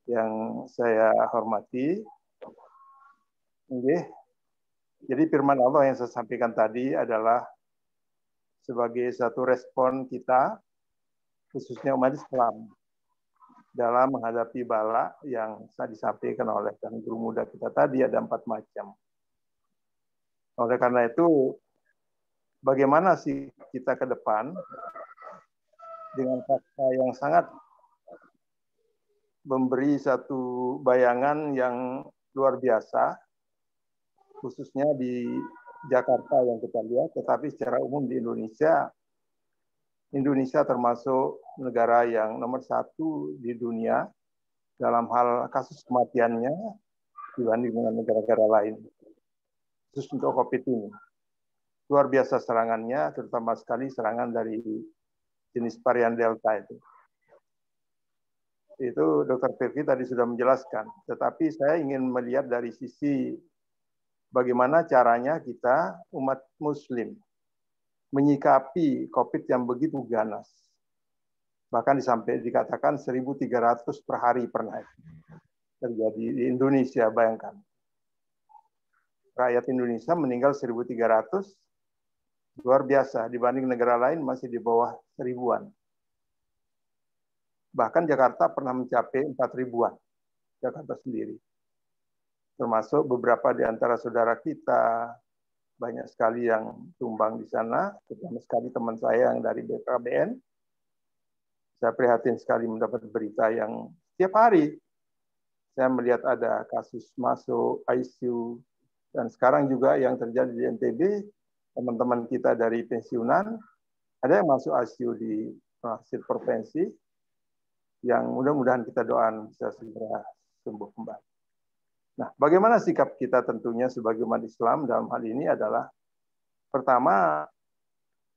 yang saya hormati. Jadi firman Allah yang saya sampaikan tadi adalah sebagai satu respon kita khususnya umat Islam dalam menghadapi bala yang disampaikan oleh guru muda kita tadi, ada 4 macam. Oleh karena itu, bagaimana sih kita ke depan dengan fakta yang sangat memberi satu bayangan yang luar biasa, khususnya di Jakarta yang kita lihat, tetapi secara umum di Indonesia termasuk negara yang nomor 1 di dunia dalam hal kasus kematiannya dibanding dengan negara-negara lain. Khusus untuk COVID ini. Luar biasa serangannya, terutama sekali serangan dari jenis varian Delta itu. Itu Dr. Firki tadi sudah menjelaskan. Tetapi saya ingin melihat dari sisi bagaimana caranya kita, umat Muslim, menyikapi COVID yang begitu ganas. Bahkan dikatakan 1.300 per hari pernah terjadi di Indonesia, bayangkan. Rakyat Indonesia meninggal 1.300, luar biasa. Dibanding negara lain masih di bawah 1.000-an. Bahkan Jakarta pernah mencapai 4.000-an. Jakarta sendiri. Termasuk beberapa di antara saudara kita, banyak sekali yang tumbang di sana, terutama sekali teman saya yang dari BKBN. Saya prihatin sekali mendapat berita yang setiap hari saya melihat ada kasus masuk ICU, dan sekarang juga yang terjadi di NTB, teman-teman kita dari pensiunan, ada yang masuk ICU di hasil provinsi, yang mudah-mudahan kita doakan bisa segera sembuh kembali. Nah, bagaimana sikap kita tentunya sebagai umat Islam dalam hal ini adalah, pertama,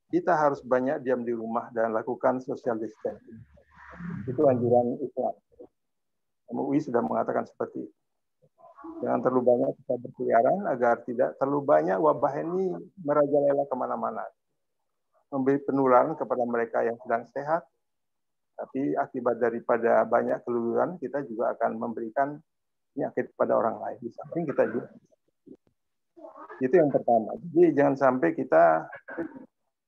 kita harus banyak diam di rumah dan lakukan social distancing. Itu anjuran Islam. MUI sudah mengatakan seperti itu. Jangan terlalu banyak kita berkeliaran agar tidak terlalu banyak wabah ini merajalela kemana-mana. Memberi penularan kepada mereka yang sedang sehat, tapi akibat daripada banyak keluyuran, kita juga akan memberikan penyakit kepada orang lain. Di samping kita juga Itu yang pertama. Jadi jangan sampai kita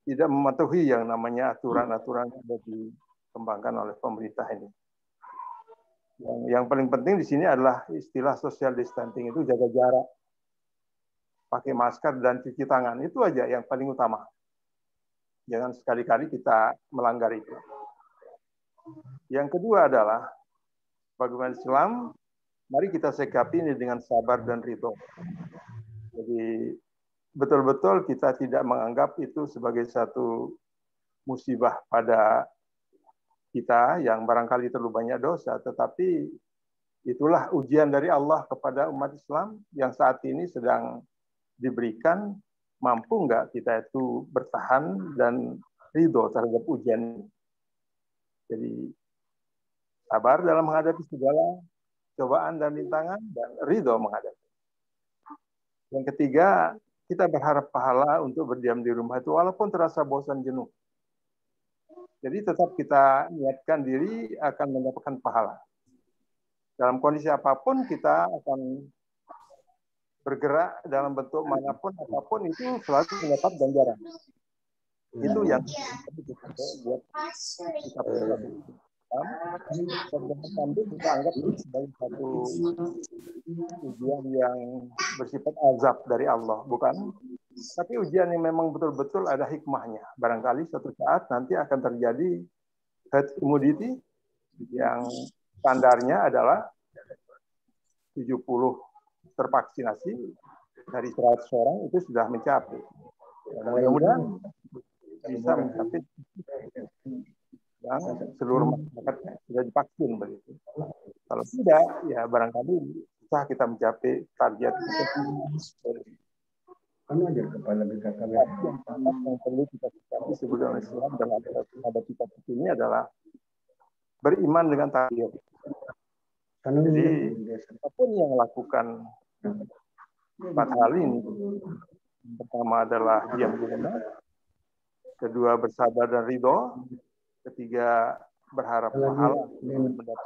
tidak mematuhi yang namanya aturan-aturan yang sudah dikembangkan oleh pemerintah ini. Yang paling penting di sini adalah istilah social distancing, itu jaga jarak, pakai masker dan cuci tangan, itu aja yang paling utama. Jangan sekali-kali kita melanggar itu. Yang kedua adalah bagaimana Islam, mari kita sikapi ini dengan sabar dan ridho. Jadi betul-betul kita tidak menganggap itu sebagai satu musibah pada kita yang barangkali terlalu banyak dosa, tetapi itulah ujian dari Allah kepada umat Islam yang saat ini sedang diberikan, mampu nggak kita itu bertahan dan ridho terhadap ujian ini. Jadi sabar dalam menghadapi segala cobaan dan rintangan, dan ridho menghadapi. Yang ketiga, kita berharap pahala untuk berdiam di rumah itu walaupun terasa bosan jenuh. Jadi tetap kita niatkan diri akan mendapatkan pahala. Dalam kondisi apapun kita akan bergerak dalam bentuk manapun apapun itu selalu mendapat ganjaran. Itu yang buat kita sambil kita anggap itu sebagai satu ujian yang bersifat azab dari Allah, bukan? Tapi ujian yang memang betul-betul ada hikmahnya. Barangkali suatu saat nanti akan terjadi herd immunity yang standarnya adalah 70 tervaksinasi dari 100 orang itu sudah mencapai. Mudah-mudahan bisa mencapai yang seluruh masyarakat sudah divaksin begitu. Kalau tidak, ya barangkali bisa kita mencapai target yang perlu kita sikapi sebagai Islam dengan menghadapi topik ini adalah beriman dengan takdir. Jadi apapun yang lakukan 4 hal ini, yang pertama adalah diam di rumah, kedua bersabar dan ridho, ketiga berharap pahala mendapat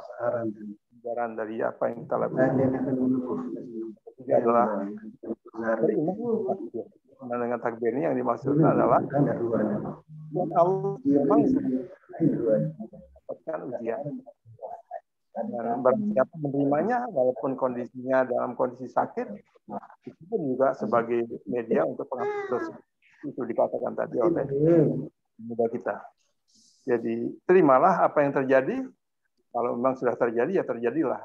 ganjaran dari apa yang kita lakukan. Ketiga adalah beriman dengan takdir ini yang dimaksudkan adalah dan Allah memang mendapatkan ujian dan barang siapa menerimanya walaupun kondisinya dalam kondisi sakit itu pun juga sebagai media untuk penghapus dosa. Itu dikatakan tadi oleh muda kita. Jadi terimalah apa yang terjadi. Kalau memang sudah terjadi ya terjadilah.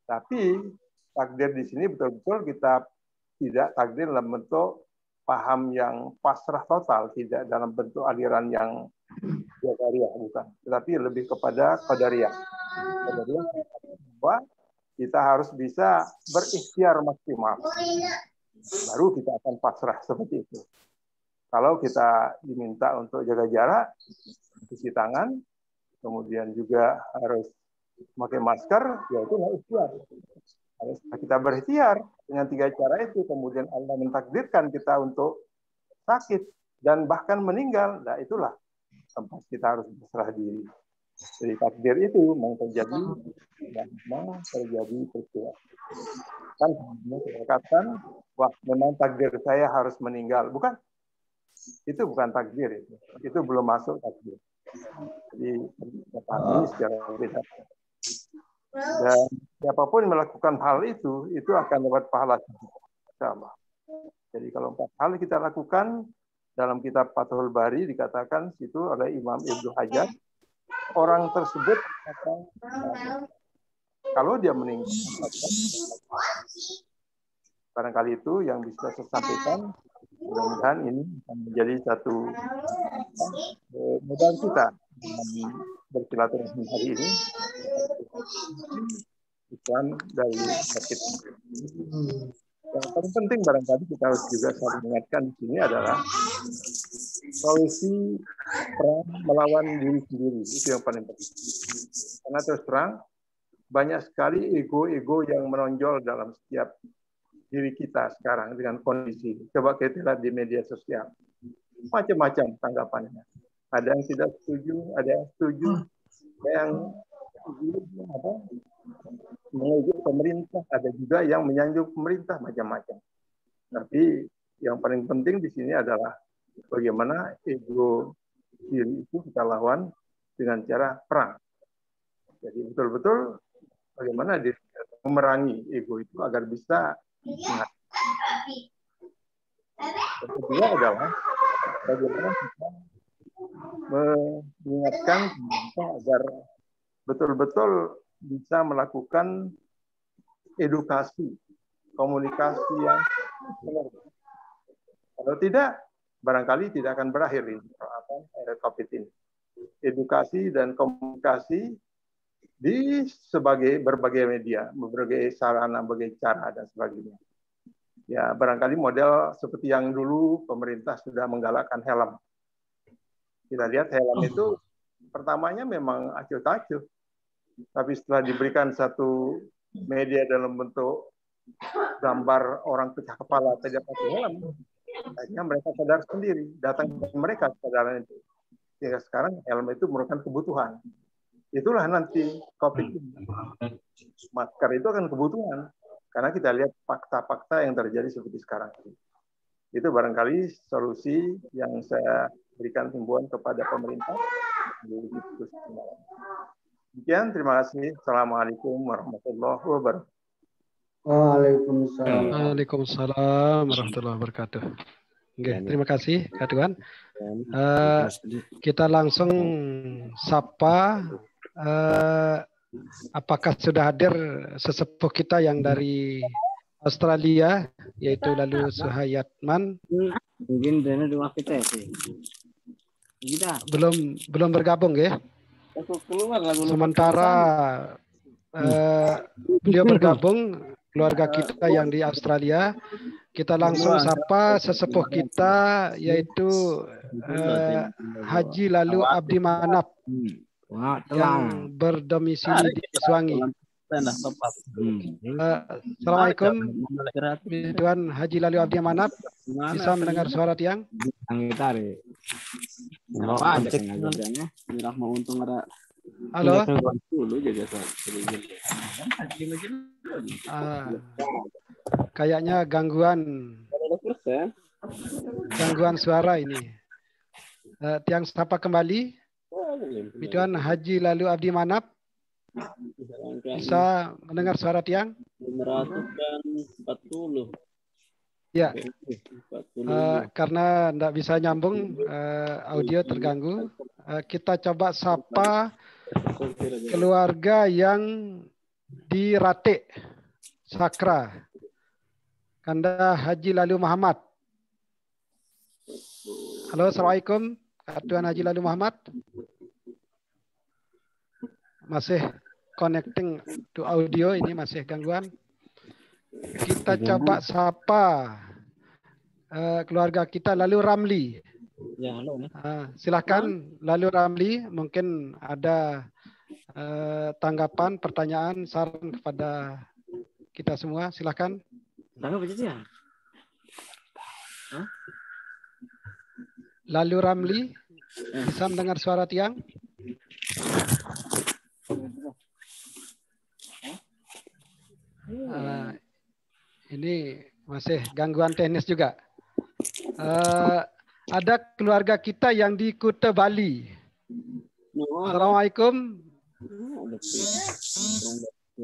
Tapi takdir di sini betul-betul kita tidak takdir dalam bentuk paham yang pasrah total, tidak dalam bentuk aliran yang qadariyah, bukan. Tetapi lebih kepada qadariyah. Qadariyah bahwa kita harus bisa berikhtiar maksimal. Baru kita akan pasrah seperti itu. Kalau kita diminta untuk jaga jarak, cuci tangan, kemudian juga harus memakai masker, ya itu ikhtiar. Harus kita berikhtiar dengan 3 cara itu, kemudian Allah mentakdirkan kita untuk sakit dan bahkan meninggal. Nah itulah tempat kita harus berserah diri. Jadi takdir itu memang terjadi dan memang terjadi peristiwa. Kan dikatakan, wah memang takdir saya harus meninggal, bukan? Itu bukan takdir itu. Itu belum masuk takdir. Jadi ini secara beda. Dan siapapun melakukan hal itu akan dapat pahala. Insyaallah. Jadi kalau 4 hal kita lakukan dalam kitab Fathul Bari dikatakan situ oleh Imam Ibnu Hajar, orang tersebut akan kalau dia meninggal. Barangkali itu yang bisa saya sampaikan. Mudah-mudahan ini akan menjadi satu modal kita bersilaturahmi hari ini. Islam dari sakit. Yang paling penting barangkali kita harus juga saling mengingatkan di sini adalah solusi perang melawan diri sendiri. Itu yang paling penting. Karena terus terang banyak sekali ego-ego yang menonjol dalam setiap diri kita sekarang dengan kondisi. Coba kita lihat di media sosial. Macam-macam tanggapannya. Ada yang tidak setuju, ada yang setuju, ada yang mengujuk pemerintah, ada juga yang menyanjung pemerintah, macam-macam. Tapi Yang paling penting di sini adalah bagaimana ego diri itu kita lawan dengan cara perang. Jadi betul-betul bagaimana memerangi ego itu agar bisa menghadapi. Yang kedua adalah bagaimana kita mengingatkan kita agar betul-betul bisa melakukan edukasi, komunikasi yang benar. Kalau tidak, barangkali tidak akan berakhir ini COVID ini. Edukasi dan komunikasi di berbagai media, berbagai sarana, berbagai cara dan sebagainya. Ya, barangkali model seperti yang dulu pemerintah sudah menggalakkan helm. Kita lihat helm itu pertamanya memang acuh-acuh, tapi setelah diberikan satu media dalam bentuk gambar orang pecah kepala tidak pakai helm, akhirnya mereka sadar sendiri, datang ke mereka kesadaran itu. Sehingga sekarang helm itu merupakan kebutuhan. Itulah nanti COVID ini. Masker itu akan kebutuhan. Karena kita lihat fakta-fakta yang terjadi seperti sekarang. Itu barangkali solusi yang saya berikan himbauan kepada pemerintah. Demikian, terima kasih. Assalamualaikum warahmatullahi wabarakatuh. Waalaikumsalam. Waalaikumsalam warahmatullahi wabarakatuh. Oke, terima kasih Kak Tuan. Kita langsung sapa. Apakah sudah hadir sesepuh kita yang dari Australia, yaitu Lalu Suhayatman? Mungkin dari rumah kita sih. Belum bergabung ya. Sementara beliau bergabung, keluarga kita yang di Australia, kita langsung sapa sesepuh kita, yaitu Haji Lalu Abdi Manap yang berdomisili di Swangi. Assalamualaikum, Tuan Haji Lalu Abdi Manap. Bisa mendengar suara tiang? Halo. Kayaknya gangguan suara ini. Tiang sapa kembali. Tuan Haji Lalu Abdi Manap, bisa mendengar suara tiang? 140. Ya, karena tidak bisa nyambung, audio terganggu. Kita coba sapa keluarga yang di Rate, Sakra, Kanda Haji Lalu Muhammad. Halo, Assalamualaikum, Tuan Haji Lalu Muhammad. Masih connecting to audio, ini masih gangguan. Kita coba sapa keluarga kita Lalu Ramli. Ya, halo. Silakan Lalu Ramli, mungkin ada tanggapan, pertanyaan, saran kepada kita semua. Silakan. Lalu Ramli, bisa mendengar suara tiang? Ini masih gangguan teknis juga. Ada keluarga kita yang di Kuta Bali. Assalamualaikum.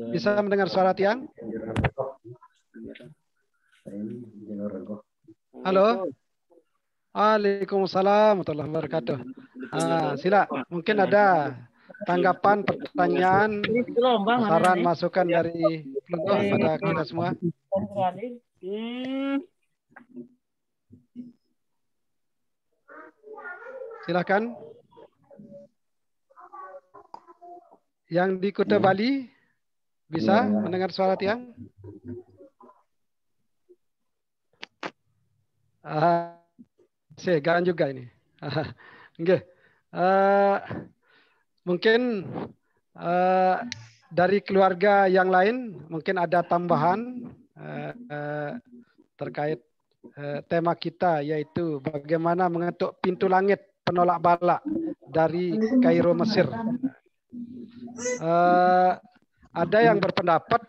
Bisa mendengar suara tiang? Halo. Waalaikumsalam warahmatullahi wabarakatuh. Sila, mungkin ada tanggapan, pertanyaan, saran, masukan dari kepada kita semua. Silakan. Yang di Kuta Bali bisa mendengar suara tiang? Segan juga ini. Okay. Mungkin dari keluarga yang lain mungkin ada tambahan terkait tema kita, yaitu bagaimana mengetuk pintu langit penolak bala dari Kairo, Mesir. Ada yang berpendapat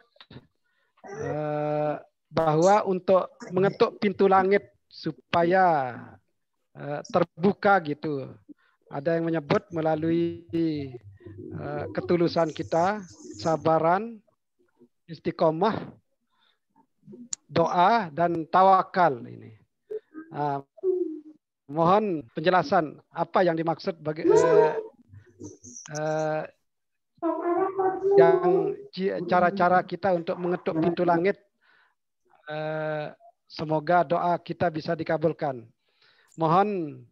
bahwa untuk mengetuk pintu langit supaya terbuka gitu. Ada yang menyebut melalui ketulusan kita, sabaran, istiqomah, doa dan tawakal ini. Mohon penjelasan apa yang dimaksud bagi yang cara-cara kita untuk mengetuk pintu langit. Semoga doa kita bisa dikabulkan. Mohon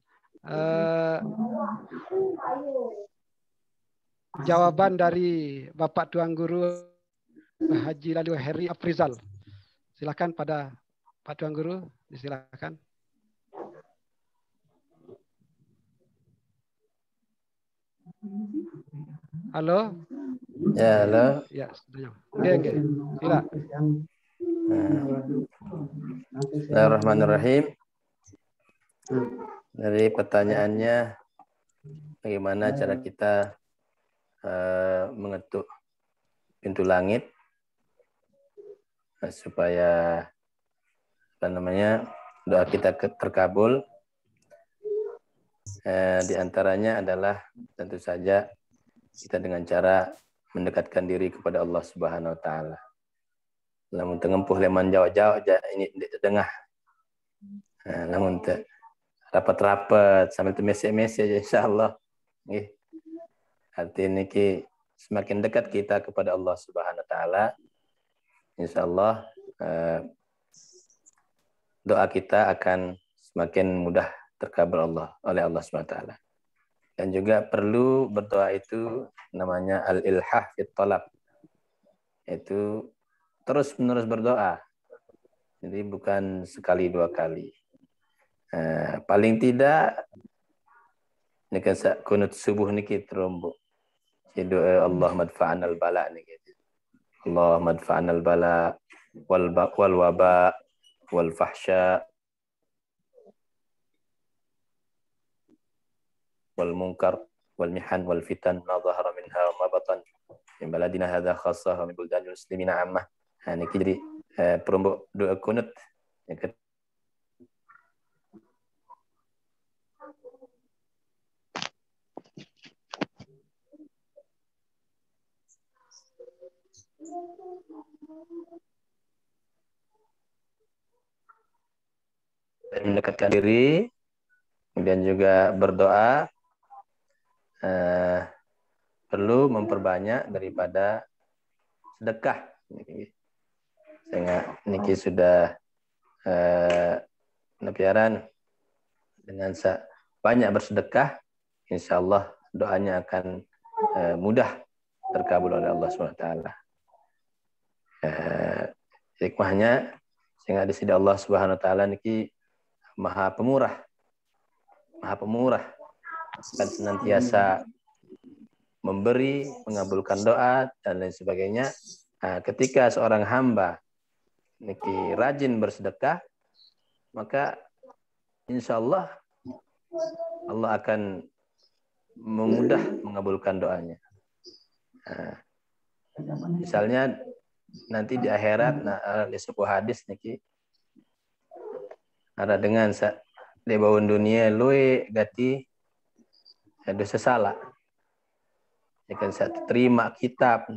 jawaban dari Bapak Tuan Guru Haji Lalu Heri Afrizal. Silakan pada Pak Tuan Guru, disilakan. Halo? Ya, halo. Ya, oke. Sila. Bismillahirrahmanirrahim. Dari pertanyaannya, bagaimana cara kita mengetuk pintu langit supaya doa kita terkabul. Di antaranya adalah tentu saja kita dengan cara mendekatkan diri kepada Allah Subhanahu wa taala. Lamun tengempuh leman jauh-jauh ini di tengah. Lamun rapat-rapat sambil mesej-mesej aja insyaallah. Nggih. Artinya niki semakin dekat kita kepada Allah Subhanahu wa taala, insyaallah doa kita akan semakin mudah terkabul oleh Allah Subhanahu wa taala. Dan juga perlu berdoa itu namanya al-ilhah fit talab. Itu terus-menerus berdoa. Jadi bukan sekali dua kali. Paling tidak niki kunut subuh niki terombok. Doa Allah madfa'an al-bala niki. Allah madfa'an al-bala wal waba wal fahsya wal munkar wal mihan wal fitan ma dhahara minha wa ma batan min baladina hadza khassah wa min buldanil muslimina ammah. Niki jadi perombok doa kunut mendekatkan diri, kemudian juga berdoa, perlu memperbanyak daripada sedekah. Sehingga niki sudah napiaran dengan banyak bersedekah, insya Allah doanya akan mudah terkabul oleh Allah SWT. Hikmahnya sehingga di sisi Allah Subhanahu wa taala niki Maha Pemurah dan senantiasa memberi, mengabulkan doa dan lain sebagainya. Ketika seorang hamba niki rajin bersedekah, maka insya Allah Allah akan memudah mengabulkan doanya. Misalnya nanti di akhirat, di sebuah hadis niki ada dengan di bawah dunia luwe gati dosa salah. Jika saya terima kitab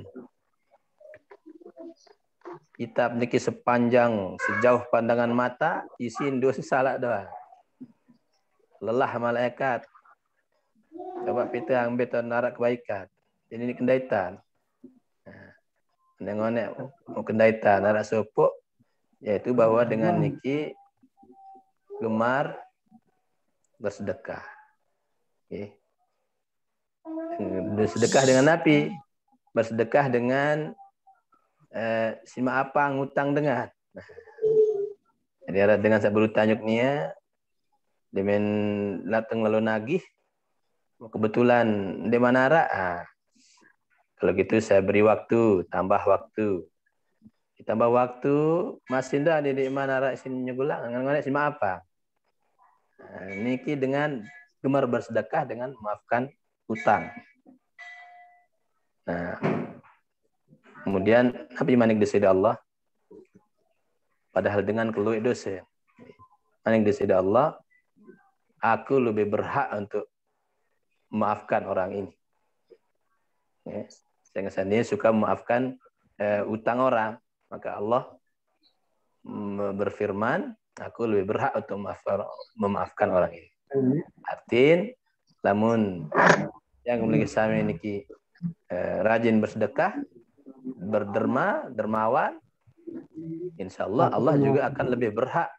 niki sepanjang sejauh pandangan mata isi dosa salah doa. Lelah malaikat. Coba kita ambil narak kebaikan. Ini kendaitan. Nengonek mau kendaitan narak sopok, yaitu bahwa dengan niki gemar bersedekah. Okay. Bersedekah dengan api, bersedekah dengan sima apa ngutang dengan. Jadi ada dengan saya berutanyuk nia, dengan lateng lalu nagih, kebetulan di manara. Kalau gitu saya beri waktu, tambah waktu. Ditambah waktu, masih dah di manara sini nyugulang, nggak sima apa. Niki dengan gemar bersedekah dengan memaafkan hutang. Nah, kemudian Nabi manik di sisi Allah, padahal dengan keluh dosa. Maning di sisi Allah, aku lebih berhak untuk memaafkan orang ini. Ya. Saya suka memaafkan utang orang. Maka Allah berfirman, aku lebih berhak untuk memaafkan orang ini. Artinya, lamun yang memiliki sami niki rajin bersedekah, dermawan, insya Allah Allah juga akan lebih berhak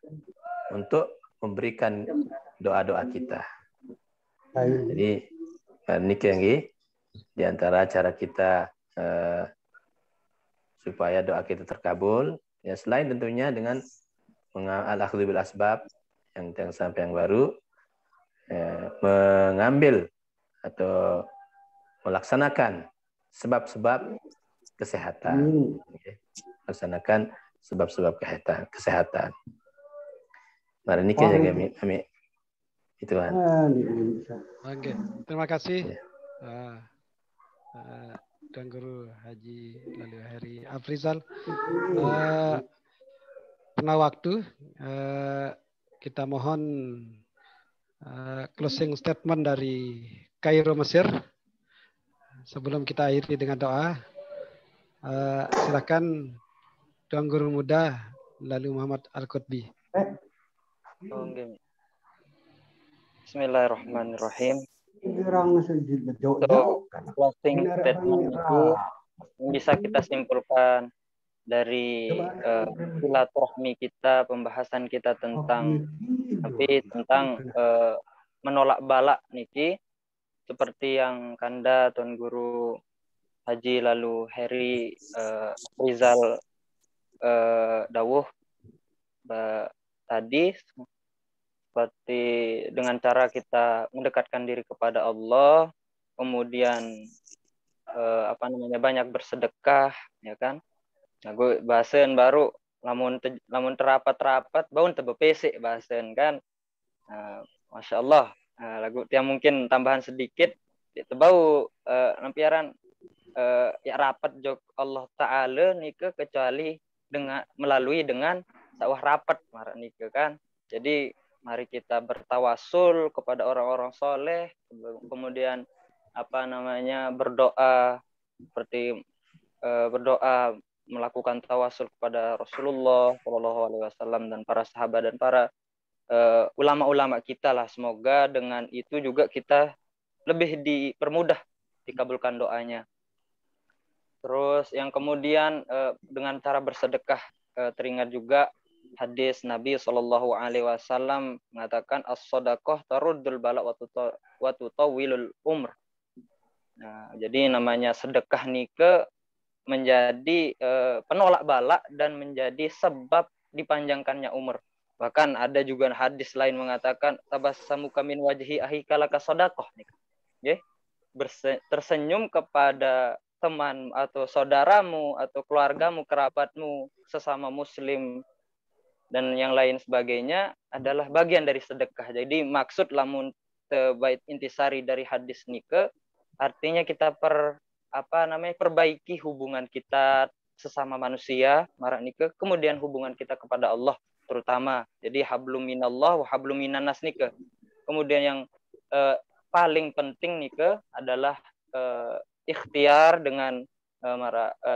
untuk memberikan doa-doa kita. Jadi niki yang di antara cara kita supaya doa kita terkabul, ya selain tentunya dengan al-akhdhu bil asbab yang sampai yang baru, mengambil atau melaksanakan sebab-sebab kesehatan. Laksanakan sebab-sebab kesehatan. Mari ini kami itu kan. Oke, terima kasih Tuan Guru Haji Lalu Heri Afrizal. Karena waktu, kita mohon closing statement dari Kairo Mesir sebelum kita akhiri dengan doa. Silakan Tuan Guru Muda Lalu Muhammad Al-Qutbi. Bismillahirrahmanirrahim. So, closing statement itu bisa kita simpulkan dari silaturahmi kita, pembahasan kita tentang menolak balak niki, seperti yang Kanda Tuan Guru Haji Lalu Heri Rizal dawuh tadi, seperti dengan cara kita mendekatkan diri kepada Allah, kemudian banyak bersedekah, ya kan. Nah, gue bahasan baru lamun terapat baun tebe pesek bahasan kan. Masya Allah. Lagu yang mungkin tambahan sedikit itu bau nampiaran ya rapat jok Allah Ta'ala nika kecuali melalui dengan sawah rapat marah nika kan. Jadi mari kita bertawasul kepada orang-orang soleh, kemudian berdoa, seperti berdoa melakukan tawasul kepada Rasulullah SAW dan para sahabat dan para ulama-ulama kita lah. Semoga dengan itu juga kita lebih dipermudah dikabulkan doanya. Terus yang kemudian dengan cara bersedekah, teringat juga hadis Nabi SAW mengatakan as-sadaqah taruddul bala wa tutawwilul umr. Nah, jadi namanya sedekah nike menjadi penolak bala dan menjadi sebab dipanjangkannya umur. Bahkan ada juga hadis lain mengatakan tabassamuka min wajhi ahika laka sadaqah nih. Okay? Tersenyum kepada teman atau saudaramu atau keluargamu, kerabatmu, sesama muslim dan yang lain sebagainya adalah bagian dari sedekah. Jadi maksud lamun bait intisari dari hadis nike artinya kita perbaiki hubungan kita sesama manusia, marak nike, kemudian hubungan kita kepada Allah terutama. Jadi hablum minallah wa hablum minannas nike. Kemudian yang paling penting nike adalah ikhtiar dengan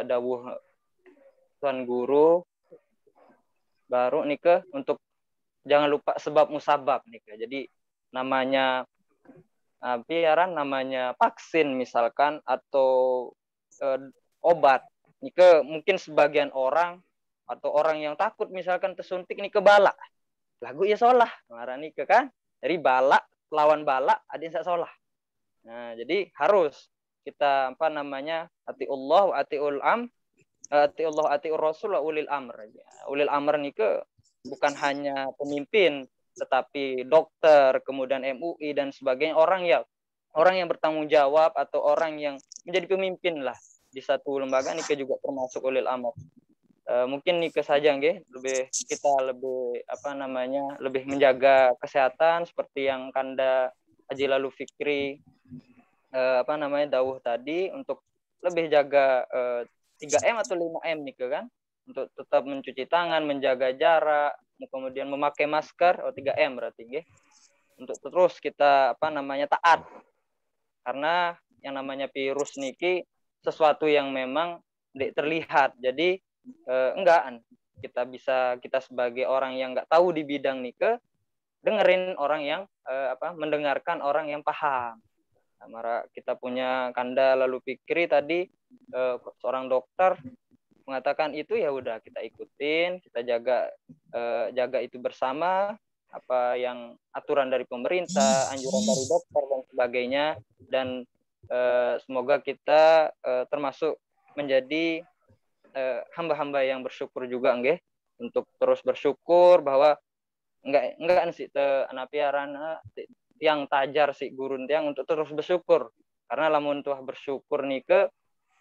dawuh Tuan Guru baru nike untuk jangan lupa sebab musabab nike. Jadi namanya namanya vaksin misalkan atau obat nike, mungkin sebagian orang atau orang yang takut misalkan tersuntik nike balak lagu ya sholah marah nike kan. Jadi balak lawan balak ada yang sholah. Nah, jadi harus kita ati Allah atiur Rasul wa ulil amr. Ulil amr nike bukan hanya pemimpin tetapi dokter, kemudian MUI dan sebagainya, orang yang bertanggung jawab atau orang yang menjadi pemimpin lah di satu lembaga nike juga termasuk ulil amr. Mungkin nike saja kita lebih menjaga kesehatan seperti yang Kanda Haji Lalu Fikri dawuh tadi, untuk lebih jaga 3M atau 5M nike kan, untuk tetap mencuci tangan, menjaga jarak, kemudian memakai masker, 3M berarti nggih. Untuk terus kita taat. Karena yang namanya virus niki sesuatu yang memang tidak terlihat. Jadi enggak kita sebagai orang yang enggak tahu di bidang nike dengerin orang yang mendengarkan orang yang paham. Nah, kita punya Kanda lalu pikiri tadi seorang dokter mengatakan itu, ya udah kita ikutin, kita jaga itu bersama, apa yang aturan dari pemerintah, anjuran dari dokter dan sebagainya, dan semoga kita termasuk menjadi hamba-hamba yang bersyukur juga nggih, untuk terus bersyukur bahwa enggak sih anapiarana yang tajar si gurun tiang untuk terus bersyukur, karena lamun tuah bersyukur nike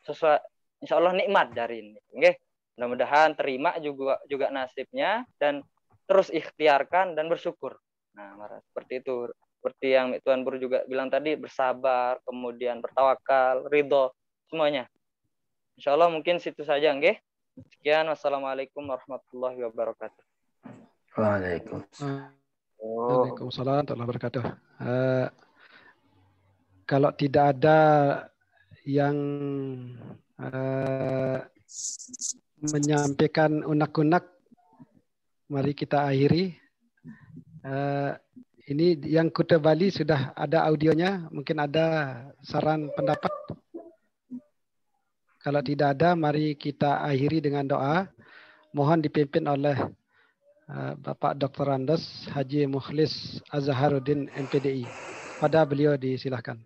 sesuai insyaallah nikmat dari ini nggih. Mudah-mudahan terima juga nasibnya dan terus ikhtiarkan dan bersyukur. Nah, seperti itu. Seperti yang Tuan Guru juga bilang tadi, bersabar, kemudian bertawakal, ridho, semuanya. Insyaallah mungkin situ saja nggih. Sekian, wassalamualaikum warahmatullahi wabarakatuh. Waalaikumsalam. Waalaikumsalam warahmatullahi wabarakatuh. Kalau tidak ada yang menyampaikan unek-unek, mari kita akhiri. Ini yang Kuta Bali sudah ada audionya, mungkin ada saran pendapat. Kalau tidak ada, mari kita akhiri dengan doa. Mohon dipimpin oleh Bapak Dr. Andes Haji Mukhlis Azharuddin MPDI. Pada beliau disilahkan.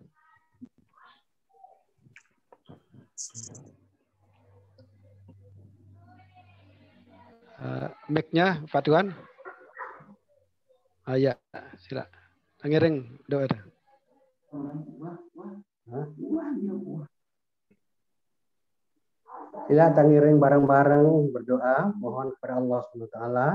Mic-nya Pak Tuan. Ya, sila. Tangiring doa. Sila tangiring bareng-bareng berdoa, mohon kepada Allah Subhanahu wa taala.